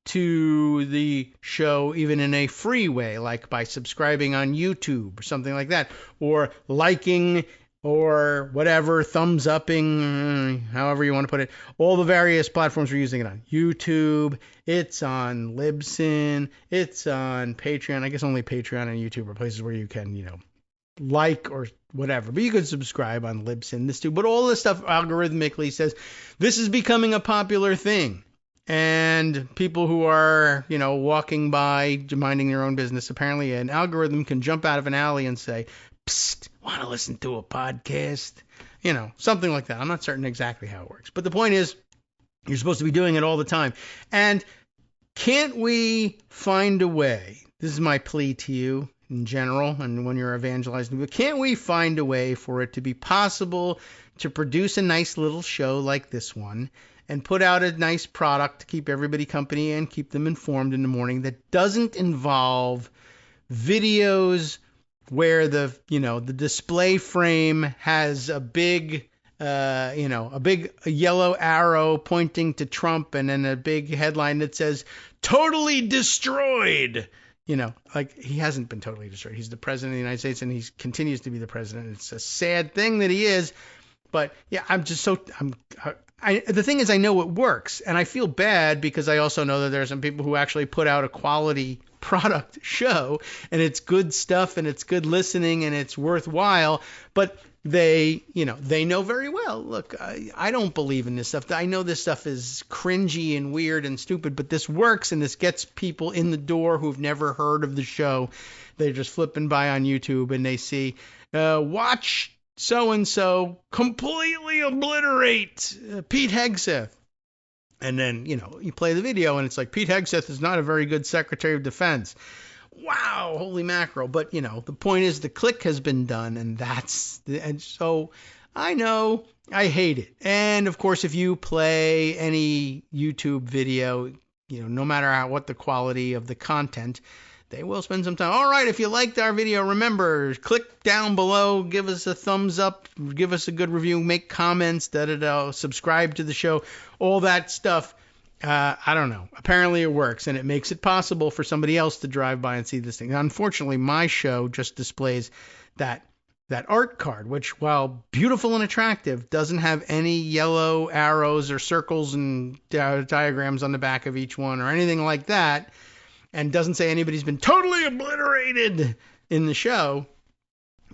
Speaker 2: to the show even in a free way, like by subscribing on YouTube or something like that, or liking or whatever, thumbs upping, however you want to put it, all the various platforms we're using it on. YouTube, it's on Libsyn, it's on Patreon. I guess only Patreon and YouTube are places where you can, like or whatever. But you could subscribe on Libsyn, this too. But all this stuff algorithmically says this is becoming a popular thing. And people who are, walking by, minding their own business, apparently an algorithm can jump out of an alley and say, psst, want to listen to a podcast? Something like that. I'm not certain exactly how it works. But the point is, you're supposed to be doing it all the time. And can't we find a way? This is my plea to you in general, and when you're evangelizing, but can't we find a way for it to be possible to produce a nice little show like this one and put out a nice product to keep everybody company and keep them informed in the morning that doesn't involve videos where the display frame has a big yellow arrow pointing to Trump and then a big headline that says totally destroyed. Like he hasn't been totally destroyed. He's the president of the United States and he continues to be the president. It's a sad thing that he is. But yeah, the thing is, I know it works, and I feel bad because I also know that there are some people who actually put out a quality product show, and it's good stuff, and it's good listening, and it's worthwhile. But they know very well. Look, I don't believe in this stuff. I know this stuff is cringy and weird and stupid, but this works, and this gets people in the door who've never heard of the show. They're just flipping by on YouTube, and they see, watch so-and-so completely obliterate Pete Hegseth. And then, you play the video and it's like, Pete Hegseth is not a very good Secretary of Defense. Wow, holy mackerel. But, the point is the click has been done, and so I know I hate it. And, of course, if you play any YouTube video, no matter what the quality of the content, they will spend some time. All right, if you liked our video, remember, click down below, give us a thumbs up, give us a good review, make comments, subscribe to the show, all that stuff. I don't know. Apparently it works, and it makes it possible for somebody else to drive by and see this thing. Now, unfortunately, my show just displays that art card, which, while beautiful and attractive, doesn't have any yellow arrows or circles and diagrams on the back of each one or anything like that. And doesn't say anybody's been totally obliterated in the show,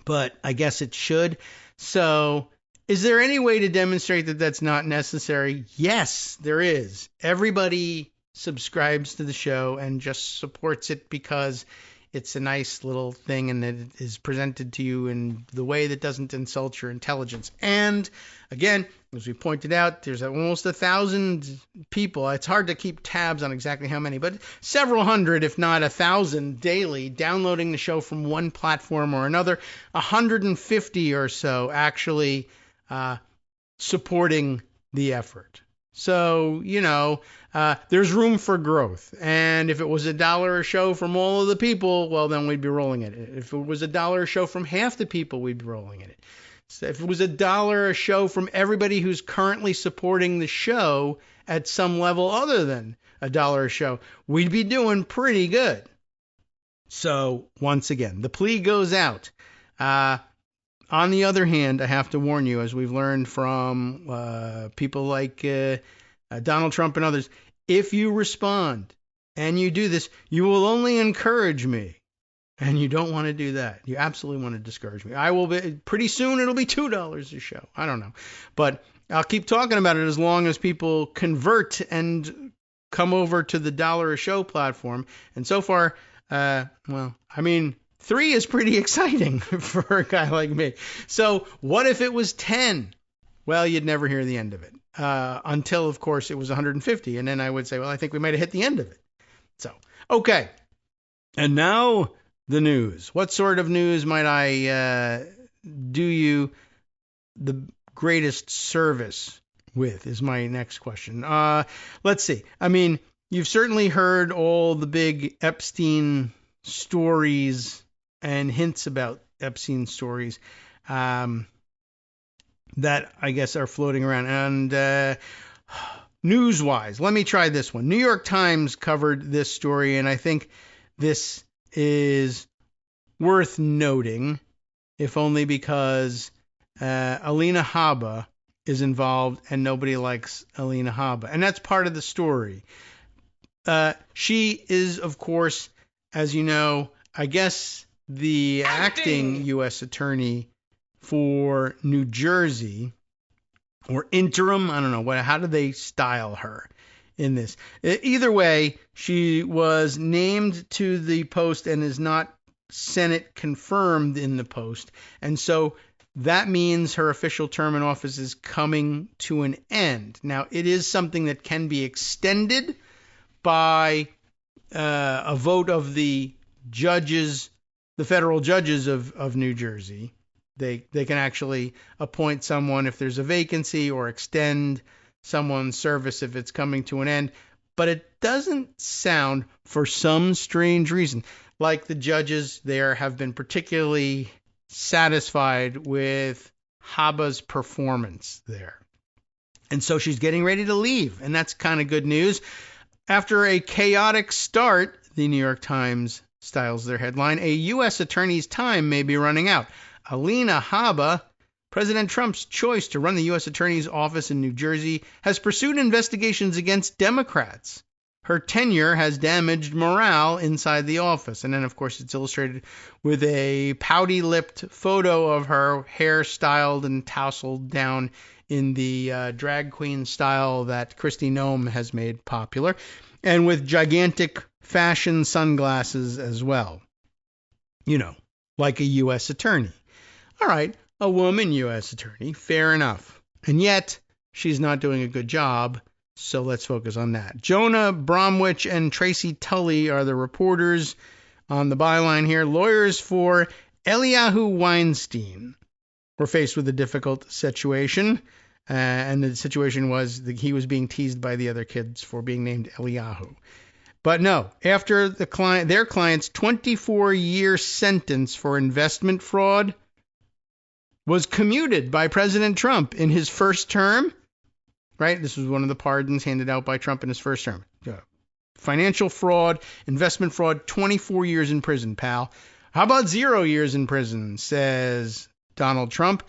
Speaker 2: but I guess it should. So is there any way to demonstrate that that's not necessary? Yes, there is. Everybody subscribes to the show and just supports it because it's a nice little thing and it is presented to you in the way that doesn't insult your intelligence. And again, as we pointed out, there's almost 1,000 people. It's hard to keep tabs on exactly how many, but several hundred, if not 1,000 daily, downloading the show from one platform or another. 150 or so actually supporting the effort. So, there's room for growth. And if it was $1 a show from all of the people, well, then we'd be rolling in it. If it was $1 a show from half the people, we'd be rolling in it. So if it was $1 a show from everybody who's currently supporting the show at some level other than $1 a show, we'd be doing pretty good. So once again, the plea goes out. On the other hand, I have to warn you, as we've learned from people like Donald Trump and others, if you respond and you do this, you will only encourage me. And you don't want to do that. You absolutely want to discourage me. I will be, pretty soon it'll be $2 a show. I don't know. But I'll keep talking about it as long as people convert and come over to the $1 a show platform. And so far, 3 is pretty exciting for a guy like me. So what if it was 10? Well, you'd never hear the end of it until, of course, it was 150. And then I would say, well, I think we might have hit the end of it. So, okay. And now the news. What sort of news might I do you the greatest service with is my next question. Let's see. I mean, you've certainly heard all the big Epstein stories and hints about Epstein stories that I guess are floating around. And news-wise, let me try this one. New York Times covered this story, and I think this is worth noting, if only because Alina Habba is involved, and nobody likes Alina Habba. And that's part of the story. She is, of course, as you know, I guess the acting U.S. attorney for New Jersey, or interim, I don't know, how do they style her in this? Either way, she was named to the post and is not Senate confirmed in the post. And so that means her official term in office is coming to an end. Now, it is something that can be extended by a vote of the judges, the federal judges of New Jersey. They can actually appoint someone if there's a vacancy or extend someone's service if it's coming to an end. But it doesn't sound, for some strange reason, like the judges there have been particularly satisfied with Habba's performance there. And so she's getting ready to leave, and that's kind of good news. After a chaotic start, the New York Times styles their headline, a U.S. attorney's time may be running out. Alina Habba, President Trump's choice to run the U.S. Attorney's Office in New Jersey, has pursued investigations against Democrats. Her tenure has damaged morale inside the office. And then, of course, it's illustrated with a pouty-lipped photo of her, hair styled and tousled down in the drag queen style that Kristi Noem has made popular, and with gigantic fashion sunglasses as well. You know, like a U.S. attorney. All right, a woman U.S. attorney, fair enough. And yet, she's not doing a good job, so let's focus on that. Jonah Bromwich and Tracy Tully are the reporters on the byline here. Lawyers for Eliyahu Weinstein were faced with a difficult situation, and the situation was that he was being teased by the other kids for being named Eliyahu. But no, after their client's 24-year sentence for investment fraud was commuted by President Trump in his first term, right? This was one of the pardons handed out by Trump in his first term. Financial fraud, investment fraud, 24 years in prison, pal. How about 0 years in prison, says Donald Trump.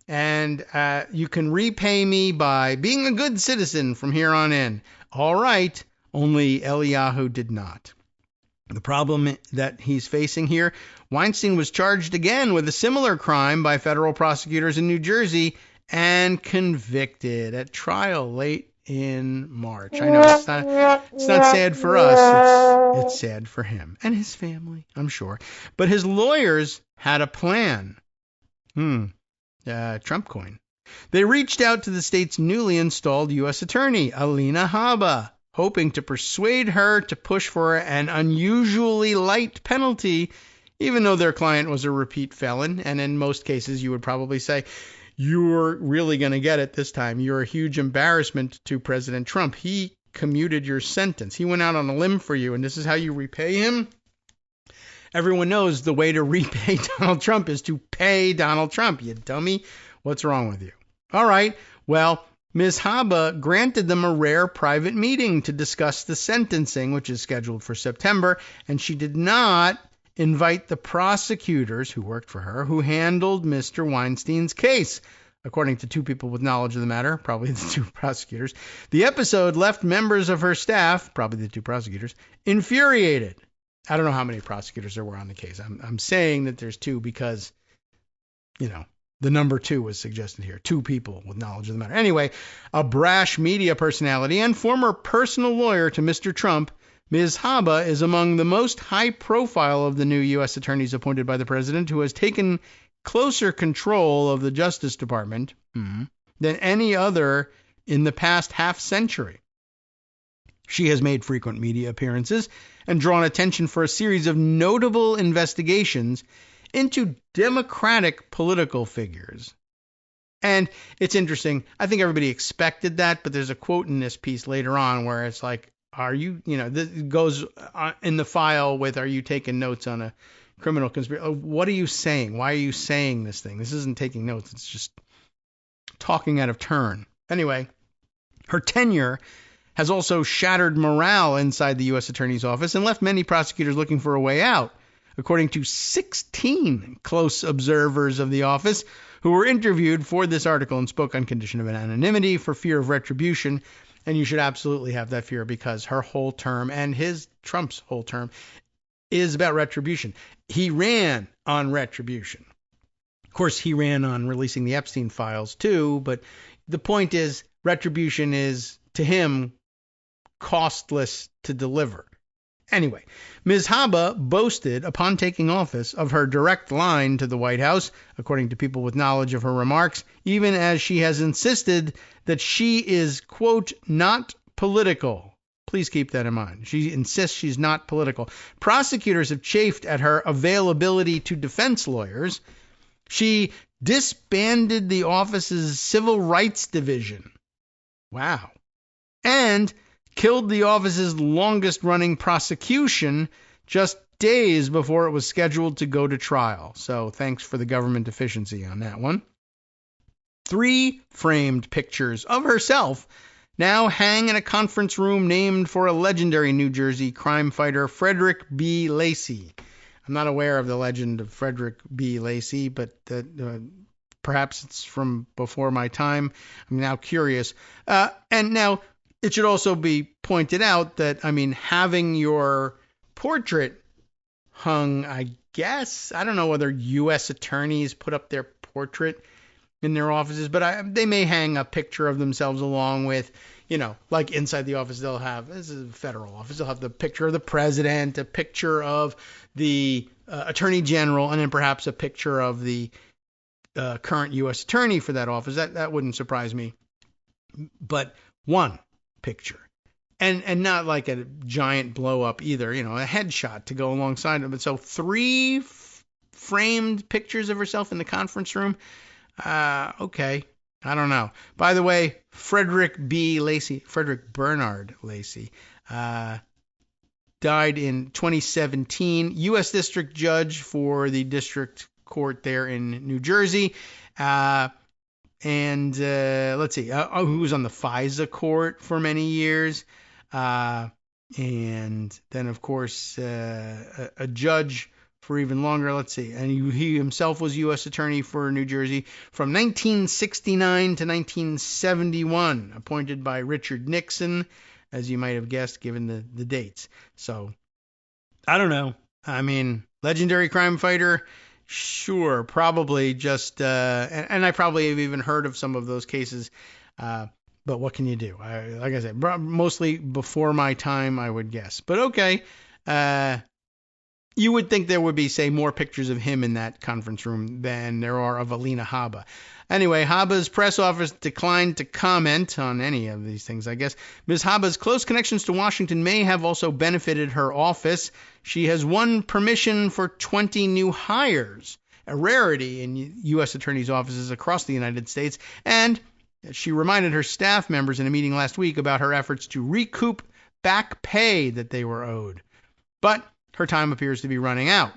Speaker 2: And you can repay me by being a good citizen from here on in. All right, only Eliyahu did not. The problem that he's facing here, Weinstein was charged again with a similar crime by federal prosecutors in New Jersey and convicted at trial late in March. I know it's not sad for us. It's sad for him and his family, I'm sure. But his lawyers had a plan. Trump coin. They reached out to the state's newly installed U.S. attorney, Alina Habba, hoping to persuade her to push for an unusually light penalty, even though their client was a repeat felon. And in most cases, you would probably say, you're really going to get it this time. You're a huge embarrassment to President Trump. He commuted your sentence. He went out on a limb for you, and this is how you repay him? Everyone knows the way to repay Donald Trump is to pay Donald Trump, you dummy. What's wrong with you? All right, well, Ms. Habba granted them a rare private meeting to discuss the sentencing, which is scheduled for September, and she did not invite the prosecutors who worked for her who handled Mr. Weinstein's case. According to two people with knowledge of the matter, probably the two prosecutors, the episode left members of her staff, probably the two prosecutors, infuriated. I don't know how many prosecutors there were on the case. I'm saying that there's two because, you know, the number two was suggested here. Two people with knowledge of the matter. Anyway, a brash media personality and former personal lawyer to Mr. Trump, Ms. Habba is among the most high-profile of the new U.S. attorneys appointed by the president, who has taken closer control of the Justice Department than any other in the past half-century. She has made frequent media appearances and drawn attention for a series of notable investigations into Democratic political figures. And it's interesting. I think everybody expected that, but there's a quote in this piece later on where it's like, are you, this goes in the file with, are you taking notes on a criminal conspiracy? What are you saying? Why are you saying this thing? This isn't taking notes. It's just talking out of turn. Anyway, Her tenure has also shattered morale inside the U.S. Attorney's Office and left many prosecutors looking for a way out, according to 16 close observers of the office who were interviewed for this article and spoke on condition of anonymity for fear of retribution. And you should absolutely have that fear, because her whole term and Trump's whole term is about retribution. He ran on retribution. Of course, he ran on releasing the Epstein files too, but the point is retribution is, to him, costless to deliver. Anyway, Ms. Haba boasted upon taking office of her direct line to the White House, according to people with knowledge of her remarks, even as she has insisted that she is, quote, not political. Please keep that in mind. She insists she's not political. Prosecutors have chafed at her availability to defense lawyers. She disbanded the office's Civil Rights Division. Wow. And killed the office's longest-running prosecution just days before it was scheduled to go to trial. So thanks for the government efficiency on that one. 3 framed pictures of herself now hang in a conference room named for a legendary New Jersey crime fighter, Frederick B. Lacy. I'm not aware of the legend of Frederick B. Lacy, but perhaps it's from before my time. I'm now curious. And now, it should also be pointed out that, having your portrait hung, I guess, I don't know whether U.S. attorneys put up their portrait in their offices, but they may hang a picture of themselves along with, like inside the office, they'll have, this is a federal office, they'll have the picture of the president, a picture of the attorney general, and then perhaps a picture of the current U.S. attorney for that office. That wouldn't surprise me. But one picture, and not like a giant blow up either, a headshot to go alongside of it. So 3 framed pictures of herself in the conference room. Okay, I don't know. By the way, Frederick Bernard Lacy, died in 2017, U.S. District Judge for the District Court there in New Jersey. And let's see, who was on the FISA court for many years. And then, of course, a judge for even longer. Let's see. And he himself was U.S. Attorney for New Jersey from 1969 to 1971, appointed by Richard Nixon, as you might have guessed, given the dates. So, I don't know. Legendary crime fighter. Sure, probably just, and I probably have even heard of some of those cases, but what can you do? Like I said, mostly before my time, I would guess. But okay, you would think there would be, say, more pictures of him in that conference room than there are of Alina Haba. Anyway, Haba's press office declined to comment on any of these things, I guess. Ms. Haba's close connections to Washington may have also benefited her office. She has won permission for 20 new hires, a rarity in U.S. attorneys' offices across the United States, and she reminded her staff members in a meeting last week about her efforts to recoup back pay that they were owed. But her time appears to be running out.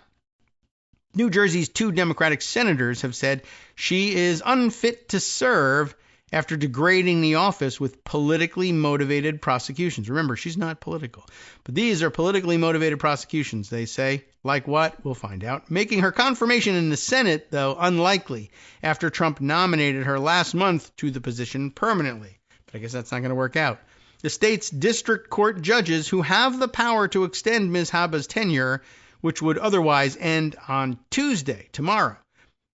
Speaker 2: New Jersey's 2 Democratic senators have said she is unfit to serve after degrading the office with politically motivated prosecutions. Remember, she's not political. But these are politically motivated prosecutions, they say. Like what? We'll find out. Making her confirmation in the Senate, though, unlikely after Trump nominated her last month to the position permanently. But I guess that's not going to work out. The state's district court judges, who have the power to extend Ms. Haba's tenure, which would otherwise end on Tuesday, tomorrow,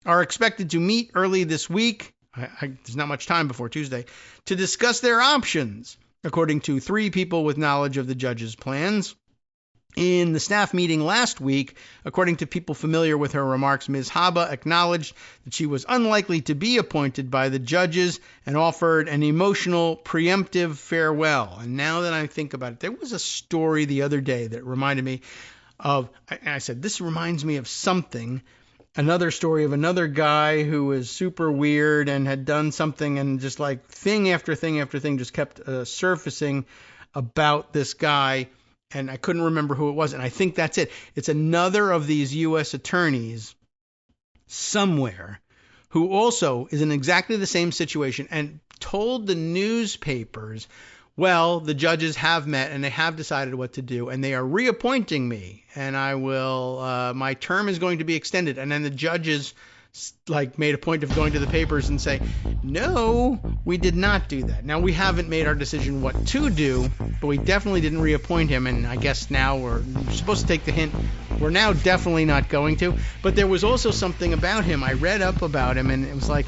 Speaker 2: are expected to meet early this week. There's not much time before Tuesday, to discuss their options, according to 3 people with knowledge of the judge's plans. In the staff meeting last week, according to people familiar with her remarks, Ms. Haba acknowledged that she was unlikely to be appointed by the judges and offered an emotional, preemptive farewell. And now that I think about it, there was a story the other day that reminded me of, I said, this reminds me of something, another story of another guy who was super weird and had done something, and just like thing after thing after thing just kept surfacing about this guy, and I couldn't remember who it was, and I think that's it. It's another of these U.S. attorneys somewhere who also is in exactly the same situation and told the newspapers, well, the judges have met and they have decided what to do, and they are reappointing me, and I will, my term is going to be extended. And then the judges made a point of going to the papers and say, no, we did not do that. Now, we haven't made our decision what to do, but we definitely didn't reappoint him, and I guess now we're supposed to take the hint. We're now definitely not going to. But there was also something about him. I read up about him, and it was like,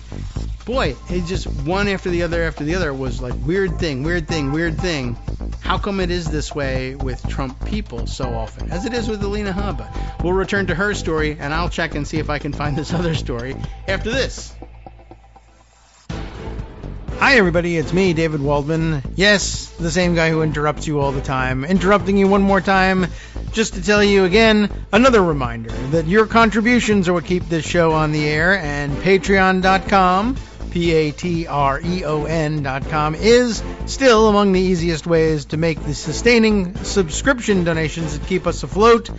Speaker 2: boy, it just one after the other was like weird thing. How come it is this way with Trump people so often, as it is with Alina Habba? We'll return to her story, and I'll check and see if I can find this other story after this. Hi, everybody. It's me, David Waldman. Yes, the same guy who interrupts you all the time. Interrupting you one more time just to tell you again, another reminder that your contributions are what keep this show on the air, and Patreon.com, Patreon.com, is still among the easiest ways to make the sustaining subscription donations that keep us afloat.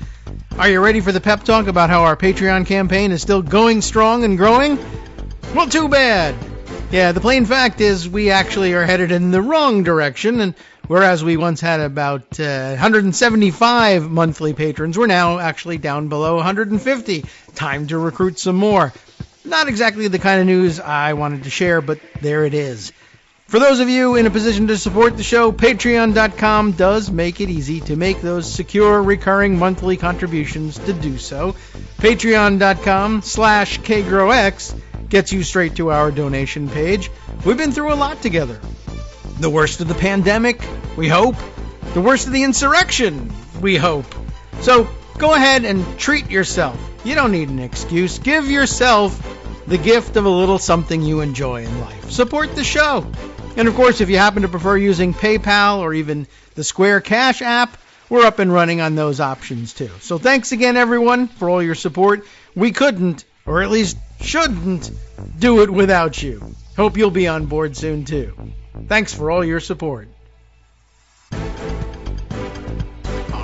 Speaker 2: Are you ready for the pep talk about how our Patreon campaign is still going strong and growing? Well, too bad. Yeah, the plain fact is we actually are headed in the wrong direction, and whereas we once had about 175 monthly patrons, we're now actually down below 150. Time to recruit some more. Not exactly the kind of news I wanted to share, but there it is. For those of you in a position to support the show, Patreon.com does make it easy to make those secure, recurring monthly contributions to do so. Patreon.com/KagroX gets you straight to our donation page. We've been through a lot together. The worst of the pandemic, we hope. The worst of the insurrection, we hope. So go ahead and treat yourself. You don't need an excuse. Give yourself the gift of a little something you enjoy in life. Support the show. And of course, if you happen to prefer using PayPal or even the Square Cash app, we're up and running on those options too. So thanks again, everyone, for all your support. We couldn't, or at least shouldn't, do it without you. Hope you'll be on board soon too. Thanks for all your support. All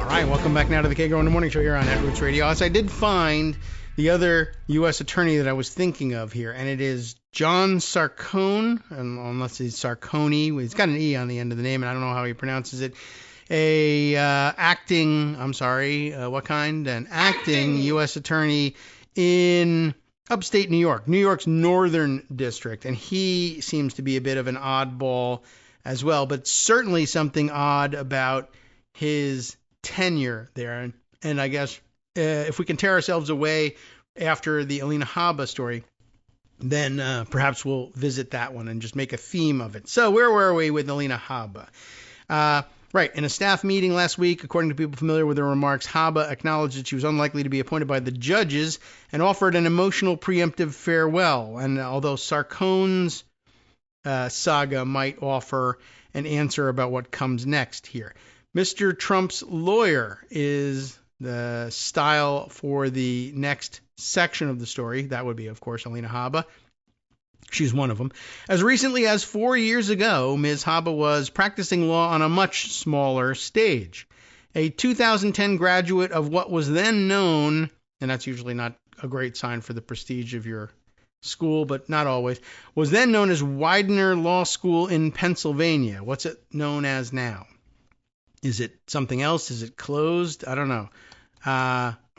Speaker 2: right, welcome back now to the Kagro in the Morning Show here on Roots Radio. As I did find the other U.S. attorney that I was thinking of here, and it is John Sarcone, unless he's Sarcone. He's got an E on the end of the name, and I don't know how he pronounces it. An acting U.S. attorney in upstate New York, New York's Northern District, and he seems to be a bit of an oddball as well, but certainly something odd about his tenure there. And I guess if we can tear ourselves away after the Alina Habba story, then perhaps we'll visit that one and just make a theme of it. So where were we with Alina Habba? Right. In a staff meeting last week, according to people familiar with her remarks, Habba acknowledged that she was unlikely to be appointed by the judges and offered an emotional preemptive farewell. And although Sarcone's saga might offer an answer about what comes next here. Mr. Trump's lawyer is the style for the next section of the story. That would be, of course, Alina Habba. She's one of them. As recently as 4 years ago, Ms. Habba was practicing law on a much smaller stage. A 2010 graduate of what was then known, and that's usually not a great sign for the prestige of your school, but not always, was then known as Widener Law School in Pennsylvania. What's it known as now? Is it something else? Is it closed? I don't know.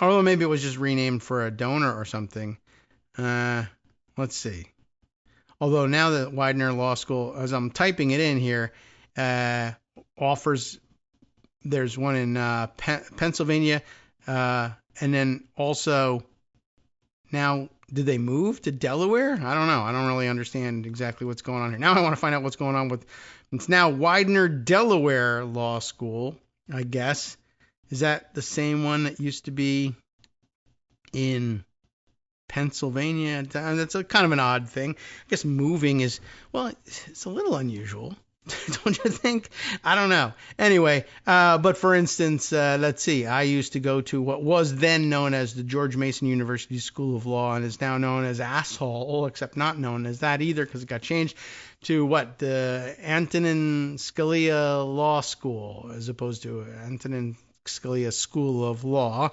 Speaker 2: Or maybe it was just renamed for a donor or something. Let's see. Although now the Widener Law School, as I'm typing it in here, offers, there's one in Pennsylvania, and then also now, did they move to Delaware? I don't know. I don't really understand exactly what's going on here. Now I want to find out what's going on with, it's now Widener Delaware Law School, I guess. Is that the same one that used to be in Pennsylvania? That's a kind of an odd thing. I guess moving is, well, it's a little unusual, don't you think? I don't know. Anyway, but for instance, let's see. I used to go to what was then known as the George Mason University School of Law and is now known as Asshole, except not known as that either because it got changed to what? The Antonin Scalia Law School as opposed to Antonin Scalia School of Law.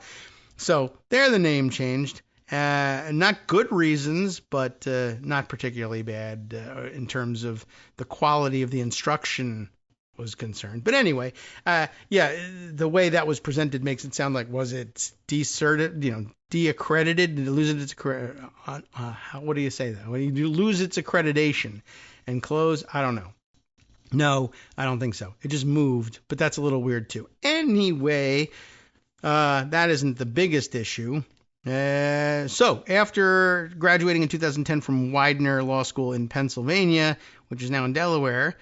Speaker 2: So there the name changed. Not good reasons, but not particularly bad in terms of the quality of the instruction was concerned. But anyway, the way that was presented makes it sound like, was it deaccredited? Did it lose its what do you say that? When you lose its accreditation and close, I don't know. No, I don't think so. It just moved, but that's a little weird too. Anyway, that isn't the biggest issue. So after graduating in 2010 from Widener Law School in Pennsylvania, which is now in Delaware,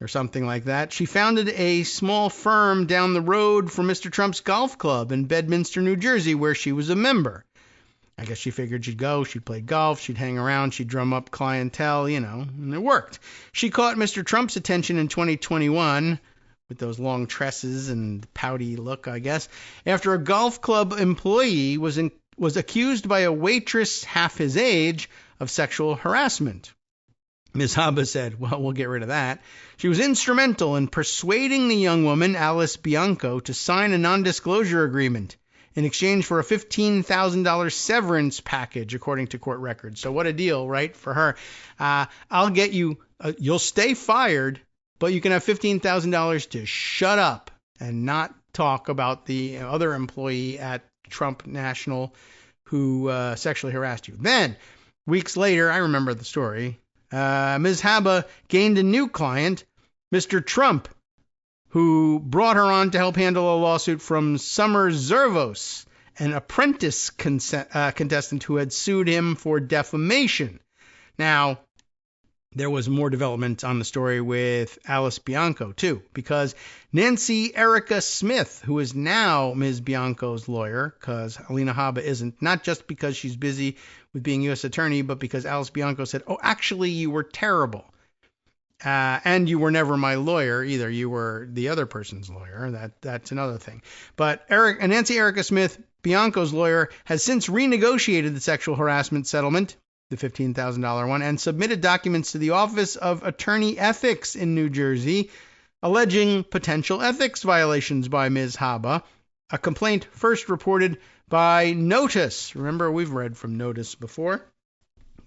Speaker 2: or something like that, she founded a small firm down the road from Mr. Trump's golf club in Bedminster, New Jersey, where she was a member. I guess she figured she'd go, she'd play golf, she'd hang around, she'd drum up clientele, and it worked. She caught Mr. Trump's attention in 2021 with those long tresses and pouty look, I guess, after a golf club employee was accused by a waitress half his age of sexual harassment. Ms. Haba said, well, we'll get rid of that. She was instrumental in persuading the young woman, Alice Bianco, to sign a non-disclosure agreement in exchange for a $15,000 severance package, according to court records. So what a deal, right, for her. I'll get you, you'll stay fired, but you can have $15,000 to shut up and not talk about the other employee at Trump National who sexually harassed you. Then, weeks later, I remember the story, Ms. Haba gained a new client, Mr. Trump, who brought her on to help handle a lawsuit from Summer Zervos, an apprentice contestant who had sued him for defamation. Now, there was more development on the story with Alice Bianco, too, because Nancy Erica Smith, who is now Ms. Bianco's lawyer, because Alina Haba isn't, not just because she's busy with being U.S. attorney, but because Alice Bianco said, oh, actually, you were terrible. And you were never my lawyer either. You were the other person's lawyer. That's another thing. But Nancy Erica Smith, Bianco's lawyer, has since renegotiated the sexual harassment settlement, the $15,000 one, and submitted documents to the Office of Attorney Ethics in New Jersey, alleging potential ethics violations by Ms. Haba, a complaint first reported by Notice. Remember, we've read from Notice before.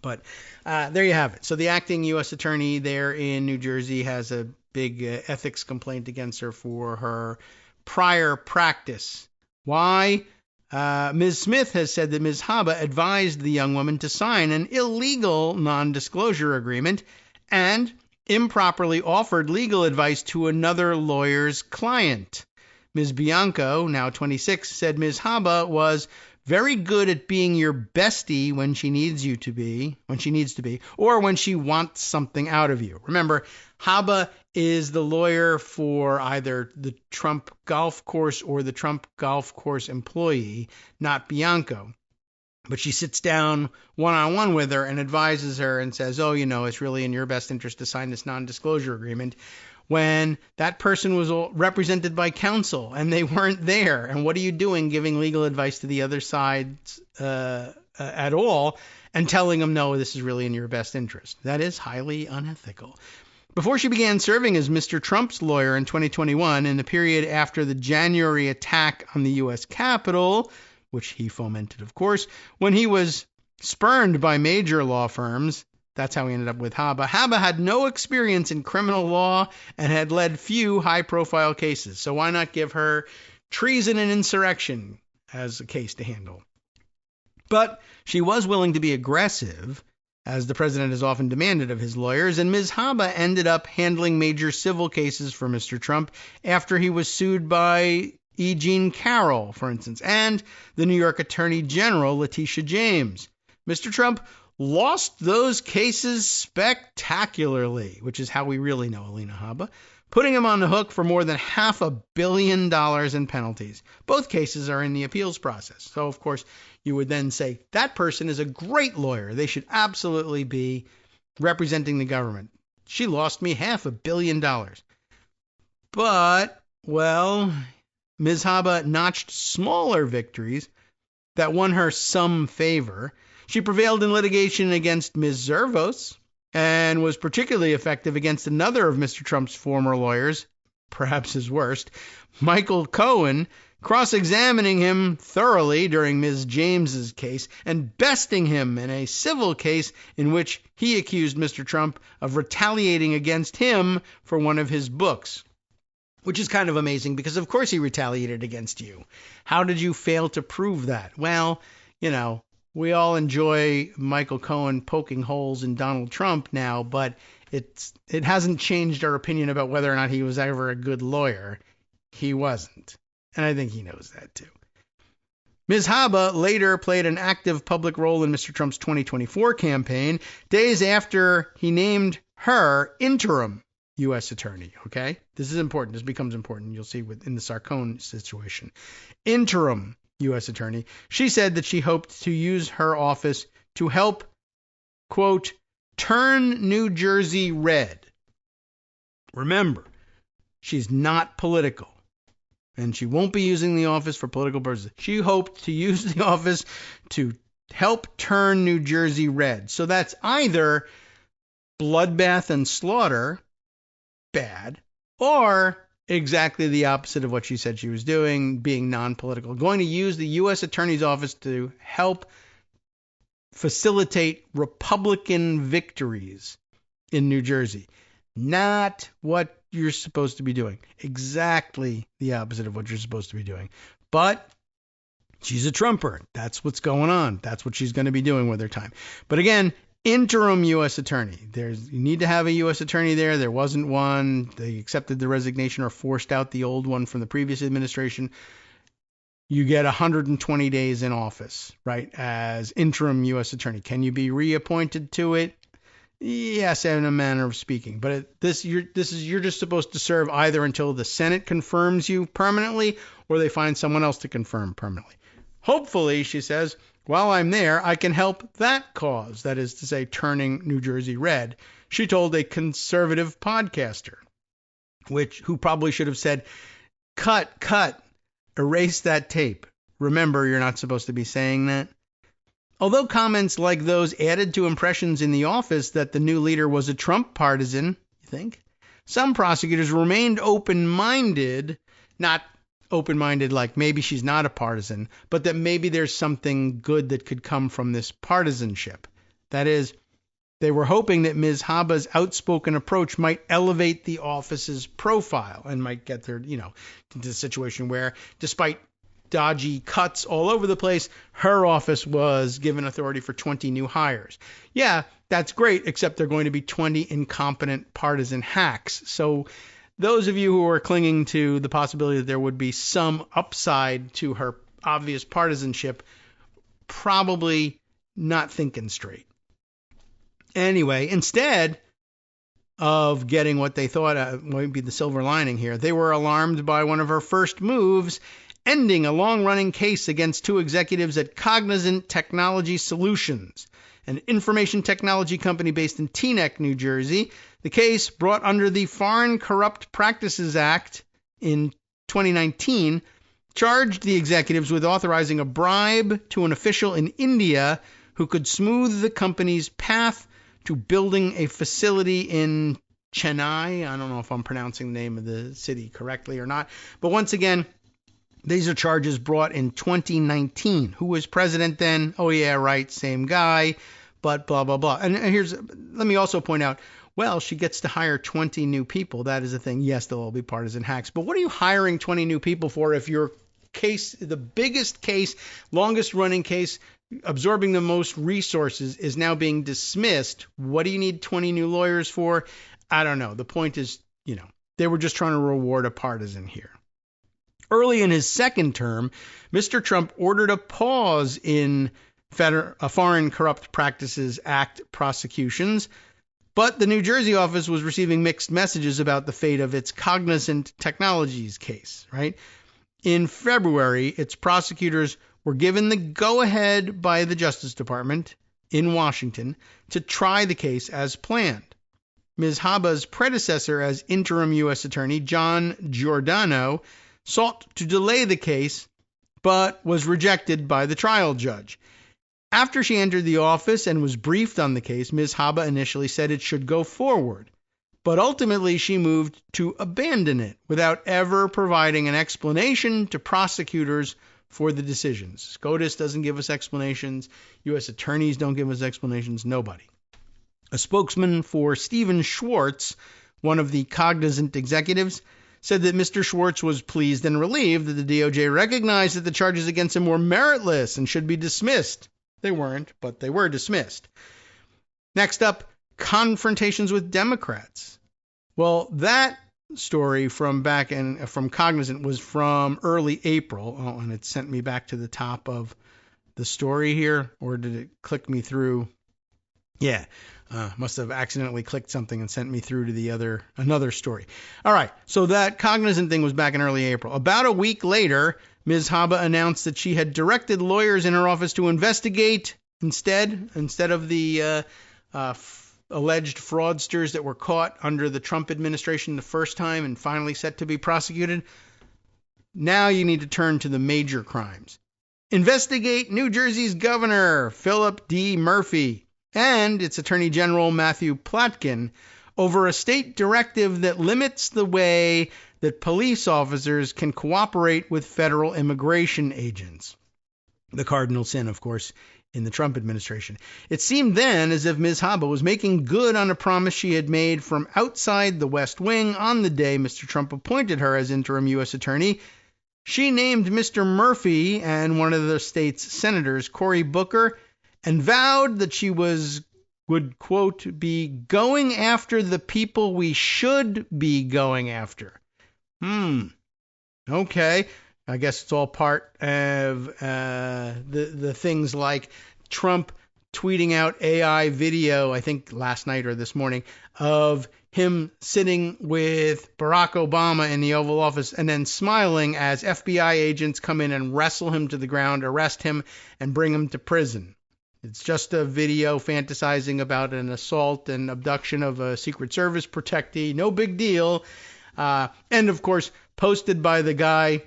Speaker 2: But there you have it. So the acting U.S. attorney there in New Jersey has a big ethics complaint against her for her prior practice. Why? Ms. Smith has said that Ms. Haba advised the young woman to sign an illegal non-disclosure agreement and improperly offered legal advice to another lawyer's client. Ms. Bianco, now 26, said Ms. Haba was very good at being your bestie when she needs to be, or when she wants something out of you. Remember, Haba is the lawyer for either the Trump golf course or the Trump golf course employee, not Bianco. But she sits down one-on-one with her and advises her and says, oh, it's really in your best interest to sign this non-disclosure agreement, when that person was represented by counsel and they weren't there. And what are you doing giving legal advice to the other side at all and telling them, no, this is really in your best interest? That is highly unethical. Before she began serving as Mr. Trump's lawyer in 2021, in the period after the January attack on the U.S. Capitol, which he fomented, of course, when he was spurned by major law firms, that's how we ended up with Haba. Haba had no experience in criminal law and had led few high-profile cases. So why not give her treason and insurrection as a case to handle? But she was willing to be aggressive, as the president has often demanded of his lawyers, and Ms. Haba ended up handling major civil cases for Mr. Trump after he was sued by E. Jean Carroll, for instance, and the New York Attorney General, Letitia James. Mr. Trump lost those cases spectacularly, which is how we really know Alina Haba, putting him on the hook for more than $500 million in penalties. Both cases are in the appeals process. So, of course, you would then say, that person is a great lawyer. They should absolutely be representing the government. She lost me $500 million. But, well, Ms. Haba notched smaller victories that won her some favor. She prevailed in litigation against Ms. Zervos and was particularly effective against another of Mr. Trump's former lawyers, perhaps his worst, Michael Cohen, cross-examining him thoroughly during Ms. James's case and besting him in a civil case in which he accused Mr. Trump of retaliating against him for one of his books. Which is kind of amazing because, of course, he retaliated against you. How did you fail to prove that? Well, we all enjoy Michael Cohen poking holes in Donald Trump now, but it hasn't changed our opinion about whether or not he was ever a good lawyer. He wasn't. And I think he knows that, too. Ms. Haba later played an active public role in Mr. Trump's 2024 campaign, days after he named her interim U.S. attorney, okay? This is important. This becomes important. You'll see in the Sarkone situation. Interim U.S. attorney. She said that she hoped to use her office to help, quote, turn New Jersey red. Remember, she's not political, and she won't be using the office for political purposes. She hoped to use the office to help turn New Jersey red. So that's either bloodbath and slaughter, bad, or exactly the opposite of what she said she was doing, being non-political. Going to use the U.S. Attorney's Office to help facilitate Republican victories in New Jersey. Not what you're supposed to be doing. Exactly the opposite of what you're supposed to be doing. But she's a Trumper. That's what's going on. That's what she's going to be doing with her time. But again, interim U.S. attorney. You need to have a U.S. attorney there. There wasn't one. They accepted the resignation or forced out the old one from the previous administration. You get 120 days in office, right, as interim U.S. attorney. Can you be reappointed to it? Yes, in a manner of speaking. But you're just supposed to serve either until the Senate confirms you permanently or they find someone else to confirm permanently. Hopefully, she says, while I'm there, I can help that cause, that is to say, turning New Jersey red, she told a conservative podcaster, who probably should have said, cut, erase that tape. Remember, you're not supposed to be saying that. Although comments like those added to impressions in the office that the new leader was a Trump partisan, you think, some prosecutors remained open-minded, not open-minded like maybe she's not a partisan, but that maybe there's something good that could come from this partisanship. That is, they were hoping that Ms. Haba's outspoken approach might elevate the office's profile and might get there, into a situation where, despite dodgy cuts all over the place, her office was given authority for 20 new hires. Yeah, that's great, except they're going to be 20 incompetent partisan hacks. So those of you who are clinging to the possibility that there would be some upside to her obvious partisanship, probably not thinking straight. Anyway, instead of getting what they thought might be the silver lining here, they were alarmed by one of her first moves, ending a long-running case against two executives at Cognizant Technology Solutions, an information technology company based in Teaneck, New Jersey. The case, brought under the Foreign Corrupt Practices Act in 2019, charged the executives with authorizing a bribe to an official in India who could smooth the company's path to building a facility in Chennai. I don't know if I'm pronouncing the name of the city correctly or not. But once again, these are charges brought in 2019. Who was president then? Oh, yeah, right, same guy, but blah, blah, blah. And let me also point out, well, she gets to hire 20 new people. That is a thing. Yes, they'll all be partisan hacks. But what are you hiring 20 new people for if your case, the biggest case, longest running case, absorbing the most resources, is now being dismissed? What do you need 20 new lawyers for? I don't know. The point is, they were just trying to reward a partisan here. Early in his second term, Mr. Trump ordered a pause in Foreign Corrupt Practices Act prosecutions, but the New Jersey office was receiving mixed messages about the fate of its Cognizant Technologies case, right? In February, its prosecutors were given the go-ahead by the Justice Department in Washington to try the case as planned. Ms. Haba's predecessor as interim U.S. Attorney, John Giordano, sought to delay the case, but was rejected by the trial judge. After she entered the office and was briefed on the case, Ms. Haba initially said it should go forward. but ultimately she moved to abandon it without ever providing an explanation to prosecutors for the decisions. SCOTUS doesn't give us explanations. U.S. attorneys don't give us explanations. Nobody. A spokesman for Stephen Schwartz, one of the cognizant executives, said that Mr. Schwartz was pleased and relieved that the DOJ recognized that the charges against him were meritless and should be dismissed. They weren't, but they were dismissed. Next up, confrontations with Democrats. Well, that story from Cognizant was from early April. Oh, and it sent me back to the top of the story here, or did it click me through? Yeah, must have accidentally clicked something and sent me through to another story. All right, so that Cognizant thing was back in early April. About a week later, Ms. Haba announced that she had directed lawyers in her office to investigate instead of the alleged fraudsters that were caught under the Trump administration the first time and finally set to be prosecuted. Now you need to turn to the major crimes. Investigate New Jersey's governor, Philip D. Murphy, and its Attorney General, Matthew Platkin, over a state directive that limits the way that police officers can cooperate with federal immigration agents. The cardinal sin, of course, in the Trump administration. It seemed then as if Ms. Haba was making good on a promise she had made from outside the West Wing on the day Mr. Trump appointed her as interim U.S. attorney. She named Mr. Murphy and one of the state's senators, Cory Booker, and vowed that she would, quote, be going after the people we should be going after. Okay. I guess it's all part of the things like Trump tweeting out AI video, I think last night or this morning, of him sitting with Barack Obama in the Oval Office and then smiling as FBI agents come in and wrestle him to the ground, arrest him, and bring him to prison. It's just a video fantasizing about an assault and abduction of a Secret Service protectee. No big deal. And, of course, posted by the guy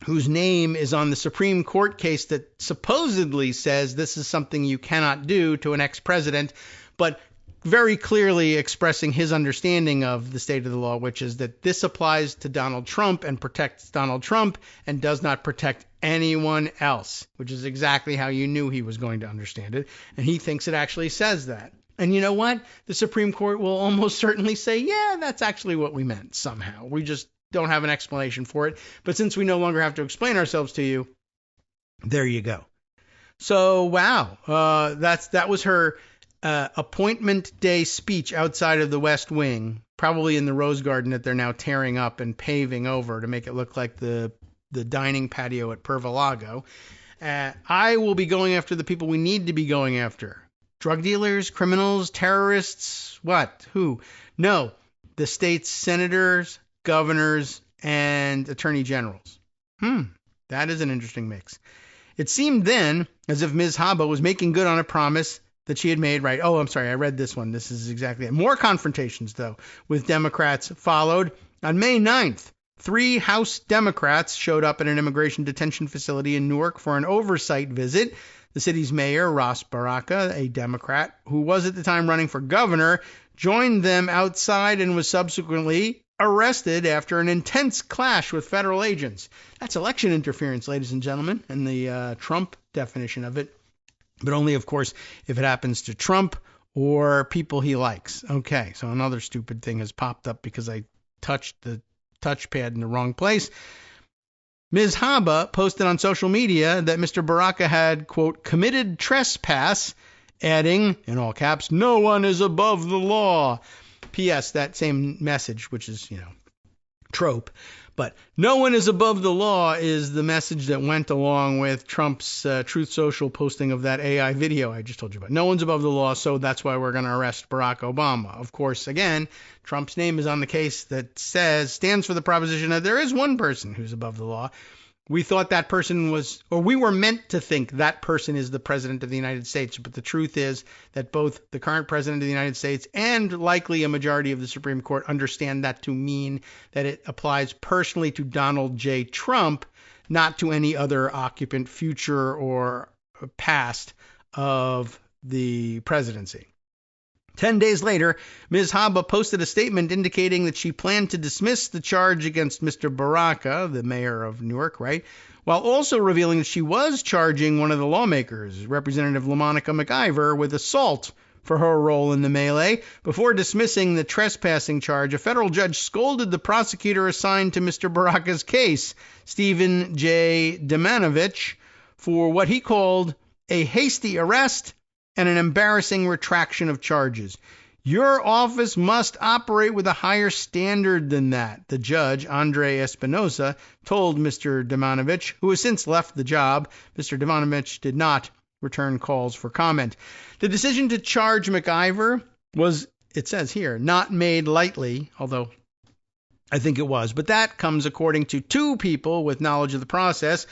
Speaker 2: whose name is on the Supreme Court case that supposedly says this is something you cannot do to an ex-president, but very clearly expressing his understanding of the state of the law, which is that this applies to Donald Trump and protects Donald Trump and does not protect anyone else, which is exactly how you knew he was going to understand it. And he thinks it actually says that. And you know what? The Supreme Court will almost certainly say, yeah, that's actually what we meant somehow. We just don't have an explanation for it. But since we no longer have to explain ourselves to you, there you go. So, wow, that was her appointment day speech outside of the West Wing, probably in the Rose Garden that they're now tearing up and paving over to make it look like the dining patio at Pervalago. I will be going after the people we need to be going after. Drug dealers, criminals, terrorists, what? Who? No, the state's senators, governors, and attorney generals. That is an interesting mix. It seemed then as if Ms. Haba was making good on a promise that she had made, right? Oh, I'm sorry, I read this one. This is exactly it. More confrontations, though, with Democrats followed. On May 9th, 3 House Democrats showed up at an immigration detention facility in Newark for an oversight visit. The city's mayor, Ras Baraka, a Democrat, who was at the time running for governor, joined them outside and was subsequently arrested after an intense clash with federal agents. That's election interference, ladies and gentlemen, and the Trump definition of it. But only, of course, if it happens to Trump or people he likes. Okay, so another stupid thing has popped up because I touched the touchpad in the wrong place. Ms. Haba posted on social media that Mr. Baraka had, quote, committed trespass, adding, in all caps, no one is above the law. P.S. That same message, which is, trope, but no one is above the law is the message that went along with Trump's Truth Social posting of that AI video I just told you about. No one's above the law, so that's why we're going to arrest Barack Obama. Of course, again, Trump's name is on the case that stands for the proposition that there is one person who's above the law. We thought that person was, or we were meant to think that person is the president of the United States. But the truth is that both the current president of the United States and likely a majority of the Supreme Court understand that to mean that it applies personally to Donald J. Trump, not to any other occupant, future or past, of the presidency. 10 days later, Ms. Haba posted a statement indicating that she planned to dismiss the charge against Mr. Baraka, the mayor of Newark, right? While also revealing that she was charging one of the lawmakers, Representative LaMonica McIver, with assault for her role in the melee. Before dismissing the trespassing charge, a federal judge scolded the prosecutor assigned to Mr. Baraka's case, Stephen J. Demanovich, for what he called a hasty arrest and an embarrassing retraction of charges. Your office must operate with a higher standard than that, the judge, Andre Espinosa, told Mr. Demanovich, who has since left the job. Mr. Demanovich did not return calls for comment. The decision to charge McIver was, it says here, not made lightly, although I think it was. But that comes according to two people with knowledge of the process.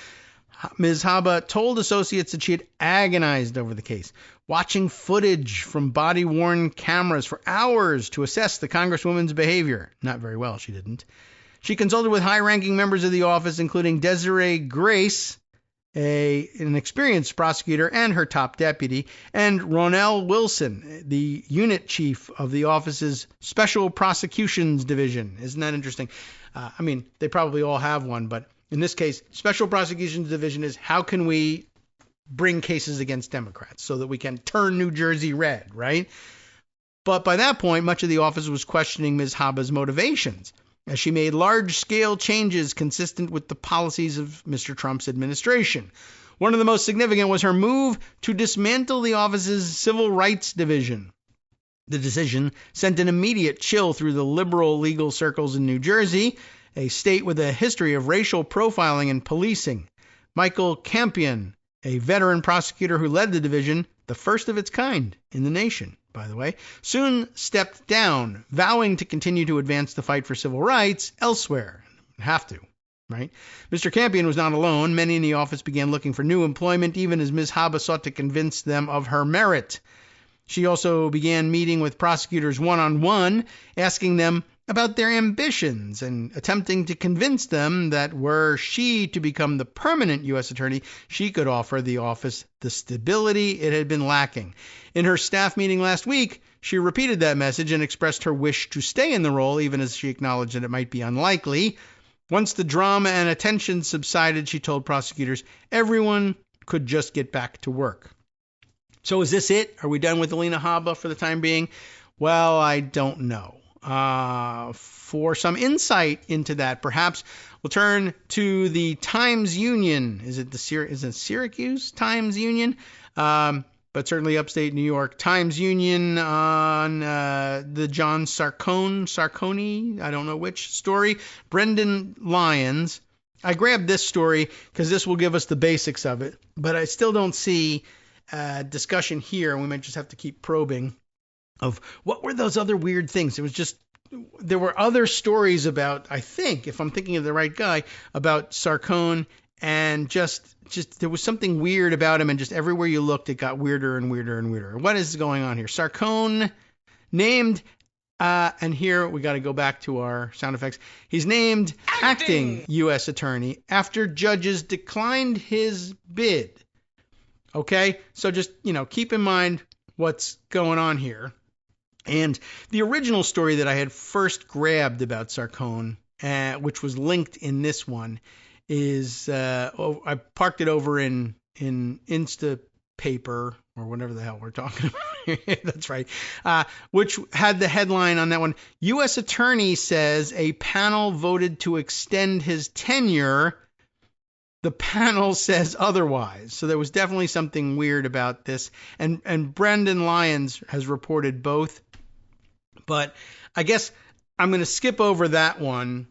Speaker 2: Ms. Haba told associates that she had agonized over the case, watching footage from body-worn cameras for hours to assess the Congresswoman's behavior. Not very well, she didn't. She consulted with high-ranking members of the office, including Desiree Grace, an experienced prosecutor, and her top deputy, and Ronell Wilson, the unit chief of the office's Special Prosecutions Division. Isn't that interesting? I mean, they probably all have one, but in this case, Special Prosecutions Division is how can we bring cases against Democrats so that we can turn New Jersey red, right? But by that point, much of the office was questioning Ms. Haba's motivations, as she made large-scale changes consistent with the policies of Mr. Trump's administration. One of the most significant was her move to dismantle the office's Civil Rights Division. The decision sent an immediate chill through the liberal legal circles in New Jersey, a state with a history of racial profiling and policing. Michael Campion, a veteran prosecutor who led the division, the first of its kind in the nation, by the way, soon stepped down, vowing to continue to advance the fight for civil rights elsewhere. Have to, right? Mr. Campion was not alone. Many in the office began looking for new employment, even as Ms. Haba sought to convince them of her merit. She also began meeting with prosecutors one-on-one, asking them about their ambitions and attempting to convince them that were she to become the permanent U.S. attorney, she could offer the office the stability it had been lacking. In her staff meeting last week, she repeated that message and expressed her wish to stay in the role, even as she acknowledged that it might be unlikely. Once the drama and attention subsided, she told prosecutors everyone could just get back to work. So is this it? Are we done with Alina Habba for the time being? Well, I don't know. For some insight into that, perhaps we'll turn to the Times Union. Is it Syracuse Times Union? But certainly upstate New York Times Union on the John Sarcone, I don't know which story. Brendan Lyons. I grabbed this story because this will give us the basics of it, but I still don't see discussion here. We might just have to keep probing of what were those other weird things. It was just, there were other stories about, I think, if I'm thinking of the right guy, about Sarcone, and just there was something weird about him, and just everywhere you looked, it got weirder and weirder and weirder. What is going on here? Sarcone named, and here we got to go back to our sound effects. He's named acting U.S. attorney after judges declined his bid. Okay, so just, keep in mind what's going on here. And the original story that I had first grabbed about Sarcone, which was linked in this one, is I parked it over in Instapaper, or whatever the hell we're talking about. That's right. Which had the headline on that one: U.S. Attorney says a panel voted to extend his tenure. The panel says otherwise. So there was definitely something weird about this. And Brendan Lyons has reported both. But I guess I'm going to skip over that one,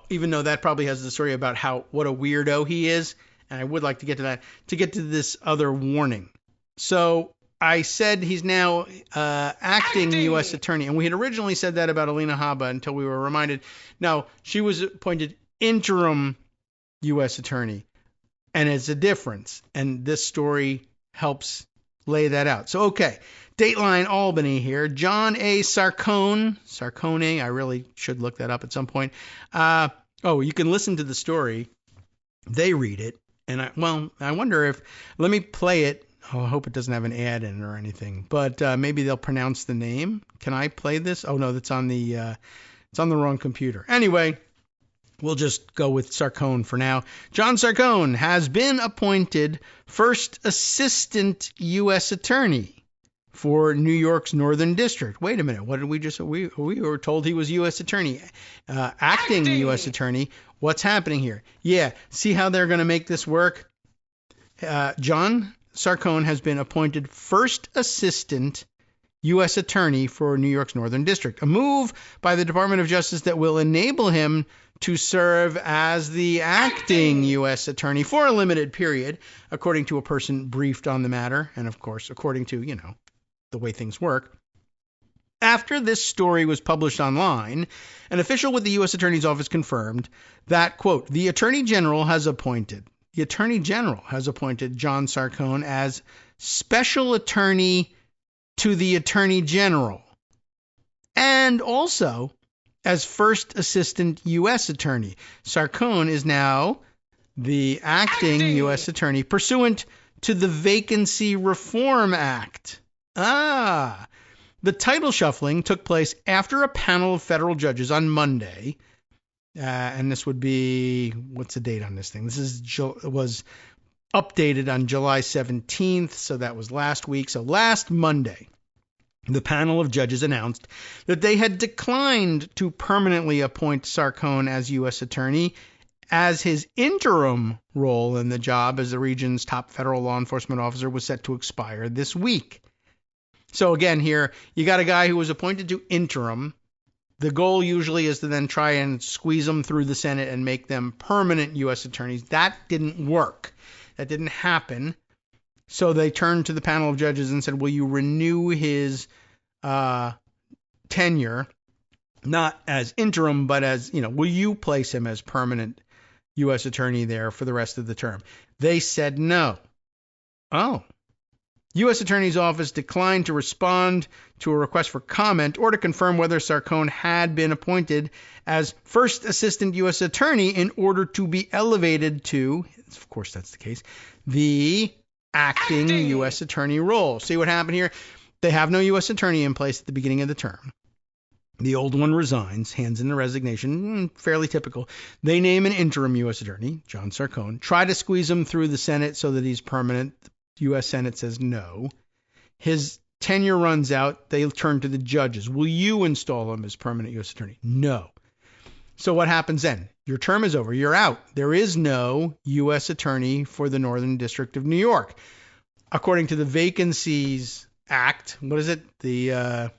Speaker 2: even though that probably has the story about what a weirdo he is. And I would like to get to that, to get to this other warning. So I said he's now acting U.S. attorney. And we had originally said that about Alina Habba until we were reminded. No, she was appointed interim U.S. attorney. And it's a difference. And this story helps lay that out. So, okay. Dateline Albany here. John A. Sarcone. I really should look that up at some point. You can listen to the story. They read it. And I wonder if, let me play it Oh, I hope it doesn't have an ad in it or anything. But maybe they'll pronounce the name. Can I play this? Oh no, that's on the it's on the wrong computer. Anyway, we'll just go with Sarcone for now. John Sarcone has been appointed first assistant U.S. attorney for New York's Northern District. Wait a minute. What did we just... We were told he was U.S. attorney. Acting U.S. attorney. What's happening here? Yeah. See how they're going to make this work? John Sarcone has been appointed first assistant U.S. attorney for New York's Northern District, a move by the Department of Justice that will enable him to serve as the acting U.S. attorney for a limited period, according to a person briefed on the matter, and of course, according to, the way things work. After this story was published online, an official with the U.S. Attorney's Office confirmed that, quote, the Attorney General has appointed John Sarcone as special attorney to the Attorney General and also as first assistant U.S. attorney. Sarcone is now the acting U.S. attorney pursuant to the Vacancy Reform Act. The title shuffling took place after a panel of federal judges on Monday, and this would be, what's the date on this thing? This was updated on July 17th, so that was last week. So last Monday, the panel of judges announced that they had declined to permanently appoint Sarcone as U.S. attorney, as his interim role in the job as the region's top federal law enforcement officer was set to expire this week. So again, here, you got a guy who was appointed to interim. The goal usually is to then try and squeeze them through the Senate and make them permanent U.S. attorneys. That didn't work. That didn't happen. So they turned to the panel of judges and said, will you renew his tenure, not as interim, but as, will you place him as permanent U.S. attorney there for the rest of the term? They said no. Oh. U.S. Attorney's Office declined to respond to a request for comment or to confirm whether Sarcone had been appointed as first assistant U.S. attorney in order to be elevated to, of course that's the case, the acting U.S. attorney role. See what happened here? They have no U.S. attorney in place at the beginning of the term. The old one resigns, hands in the resignation, fairly typical. They name an interim U.S. attorney, John Sarcone, try to squeeze him through the Senate so that he's permanent. The U.S. Senate says no. His tenure runs out. They turn to the judges. Will you install him as permanent U.S. attorney? No. So what happens then? Your term is over. You're out. There is no U.S. attorney for the Northern District of New York. According to the Vacancies Act, what is it? The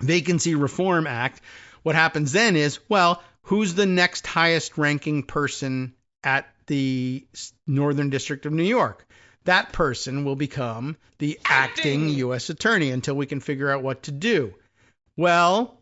Speaker 2: Vacancy Reform Act. What happens then is, well, who's the next highest ranking person at the Northern District of New York? That person will become the acting U.S. attorney until we can figure out what to do. Well,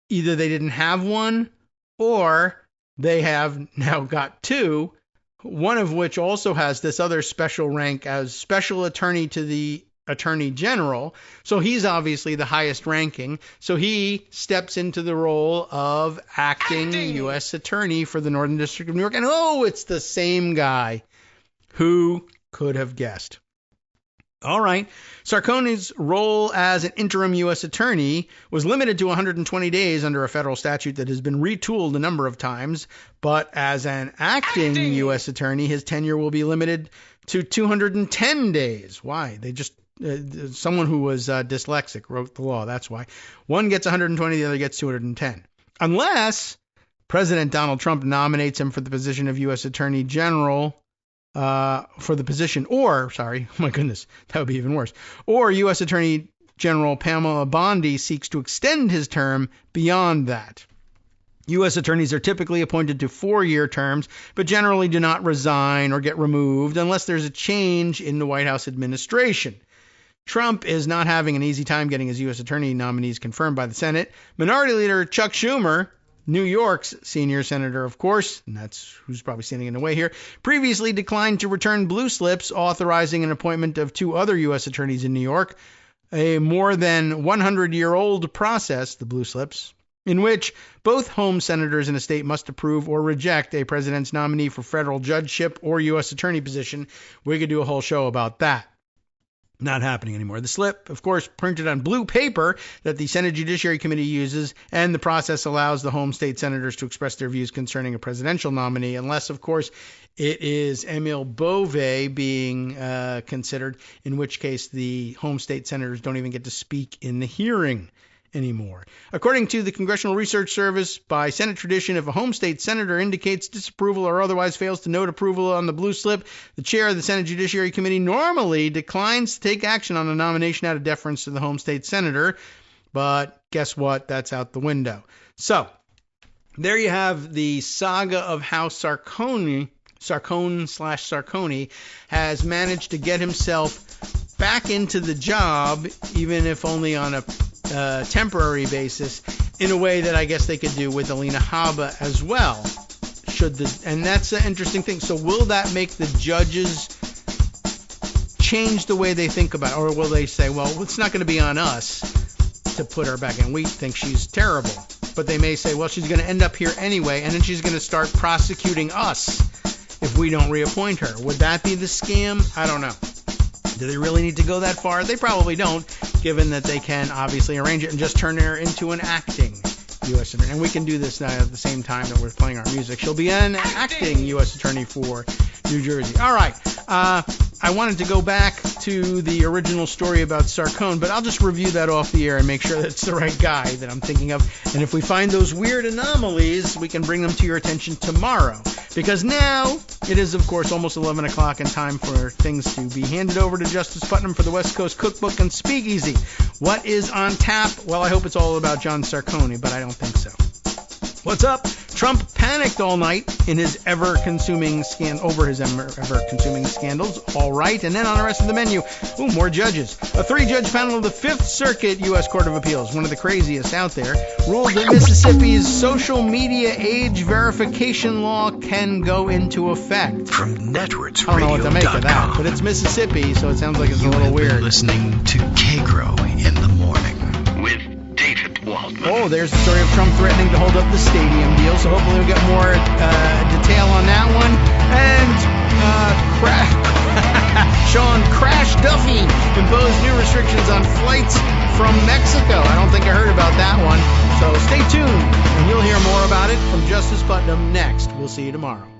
Speaker 2: either they didn't have one or they have now got two, one of which also has this other special rank as special attorney to the Attorney General. So he's obviously the highest ranking. So he steps into the role of acting U.S. attorney for the Northern District of New York. And it's the same guy. Who could have guessed? All right. Sarcone's role as an interim U.S. attorney was limited to 120 days under a federal statute that has been retooled a number of times. But as an acting U.S. attorney, his tenure will be limited to 210 days. Why? They just someone who was dyslexic wrote the law. That's why. One gets 120, the other gets 210. Unless President Donald Trump nominates him for the position of U.S. Attorney General for the position, or, sorry, oh my goodness, that would be even worse, or U.S. Attorney General Pamela Bondi seeks to extend his term beyond that. U.S. attorneys are typically appointed to 4-year terms, but generally do not resign or get removed unless there's a change in the White House administration. Trump is not having an easy time getting his U.S. attorney nominees confirmed by the Senate. Minority Leader Chuck Schumer, New York's senior senator, of course, and that's who's probably standing in the way here, previously declined to return blue slips authorizing an appointment of 2 other U.S. attorneys in New York, a more than 100-year-old process, the blue slips, in which both home senators in a state must approve or reject a president's nominee for federal judgeship or U.S. attorney position. We could do a whole show about that. Not happening anymore. The slip, of course, printed on blue paper that the Senate Judiciary Committee uses, and the process allows the home state senators to express their views concerning a presidential nominee, unless, of course, it is Emile Bovee being considered, in which case the home state senators don't even get to speak in the hearing anymore. According to the Congressional Research Service, by Senate tradition, if a home state senator indicates disapproval or otherwise fails to note approval on the blue slip, the chair of the Senate Judiciary Committee normally declines to take action on a nomination out of deference to the home state senator. But guess what? That's out the window. So there you have the saga of how Sarcone has managed to get himself back into the job, even if only on a temporary basis, in a way that I guess they could do with Alina Habba as well. And that's an interesting thing. So will that make the judges change the way they think about it? Or will they say, well, it's not going to be on us to put her back in. We think she's terrible. But they may say, well, she's going to end up here anyway, and then she's going to start prosecuting us if we don't reappoint her. Would that be the scam? I don't know. Do they really need to go that far? They probably don't, given that they can obviously arrange it and just turn her into an acting U.S. attorney. And we can do this now at the same time that we're playing our music. She'll be an acting U.S. attorney for New Jersey. All right. I wanted to go back to the original story about Sarcone, but I'll just review that off the air and make sure that it's the right guy that I'm thinking of. And if we find those weird anomalies, we can bring them to your attention tomorrow. Because now it is, of course, almost 11 o'clock and time for things to be handed over to Justice Putnam for the West Coast Cookbook and Speakeasy. What is on tap? Well, I hope it's all about John Sarcone, but I don't think so. What's up? Trump panicked all night in his ever-consuming scandals. All right. And then on the rest of the menu, more judges. A 3-judge panel of the Fifth Circuit U.S. Court of Appeals, one of the craziest out there, ruled that Mississippi's social media age verification law can go into effect.
Speaker 1: From NetworksRadio.com.
Speaker 2: I don't know what to make of that, but it's Mississippi, so it sounds like it's a little weird.
Speaker 1: You're listening to Kagro in the morning with David Waldman.
Speaker 2: Oh, there's the story of Trump threatening to hold up the stadium deal, so hopefully we'll get more detail on that one. And Sean Crash Duffy imposed new restrictions on flights from Mexico. I don't think I heard about that one. So stay tuned, and you'll hear more about it from Justice Putnam next. We'll see you tomorrow.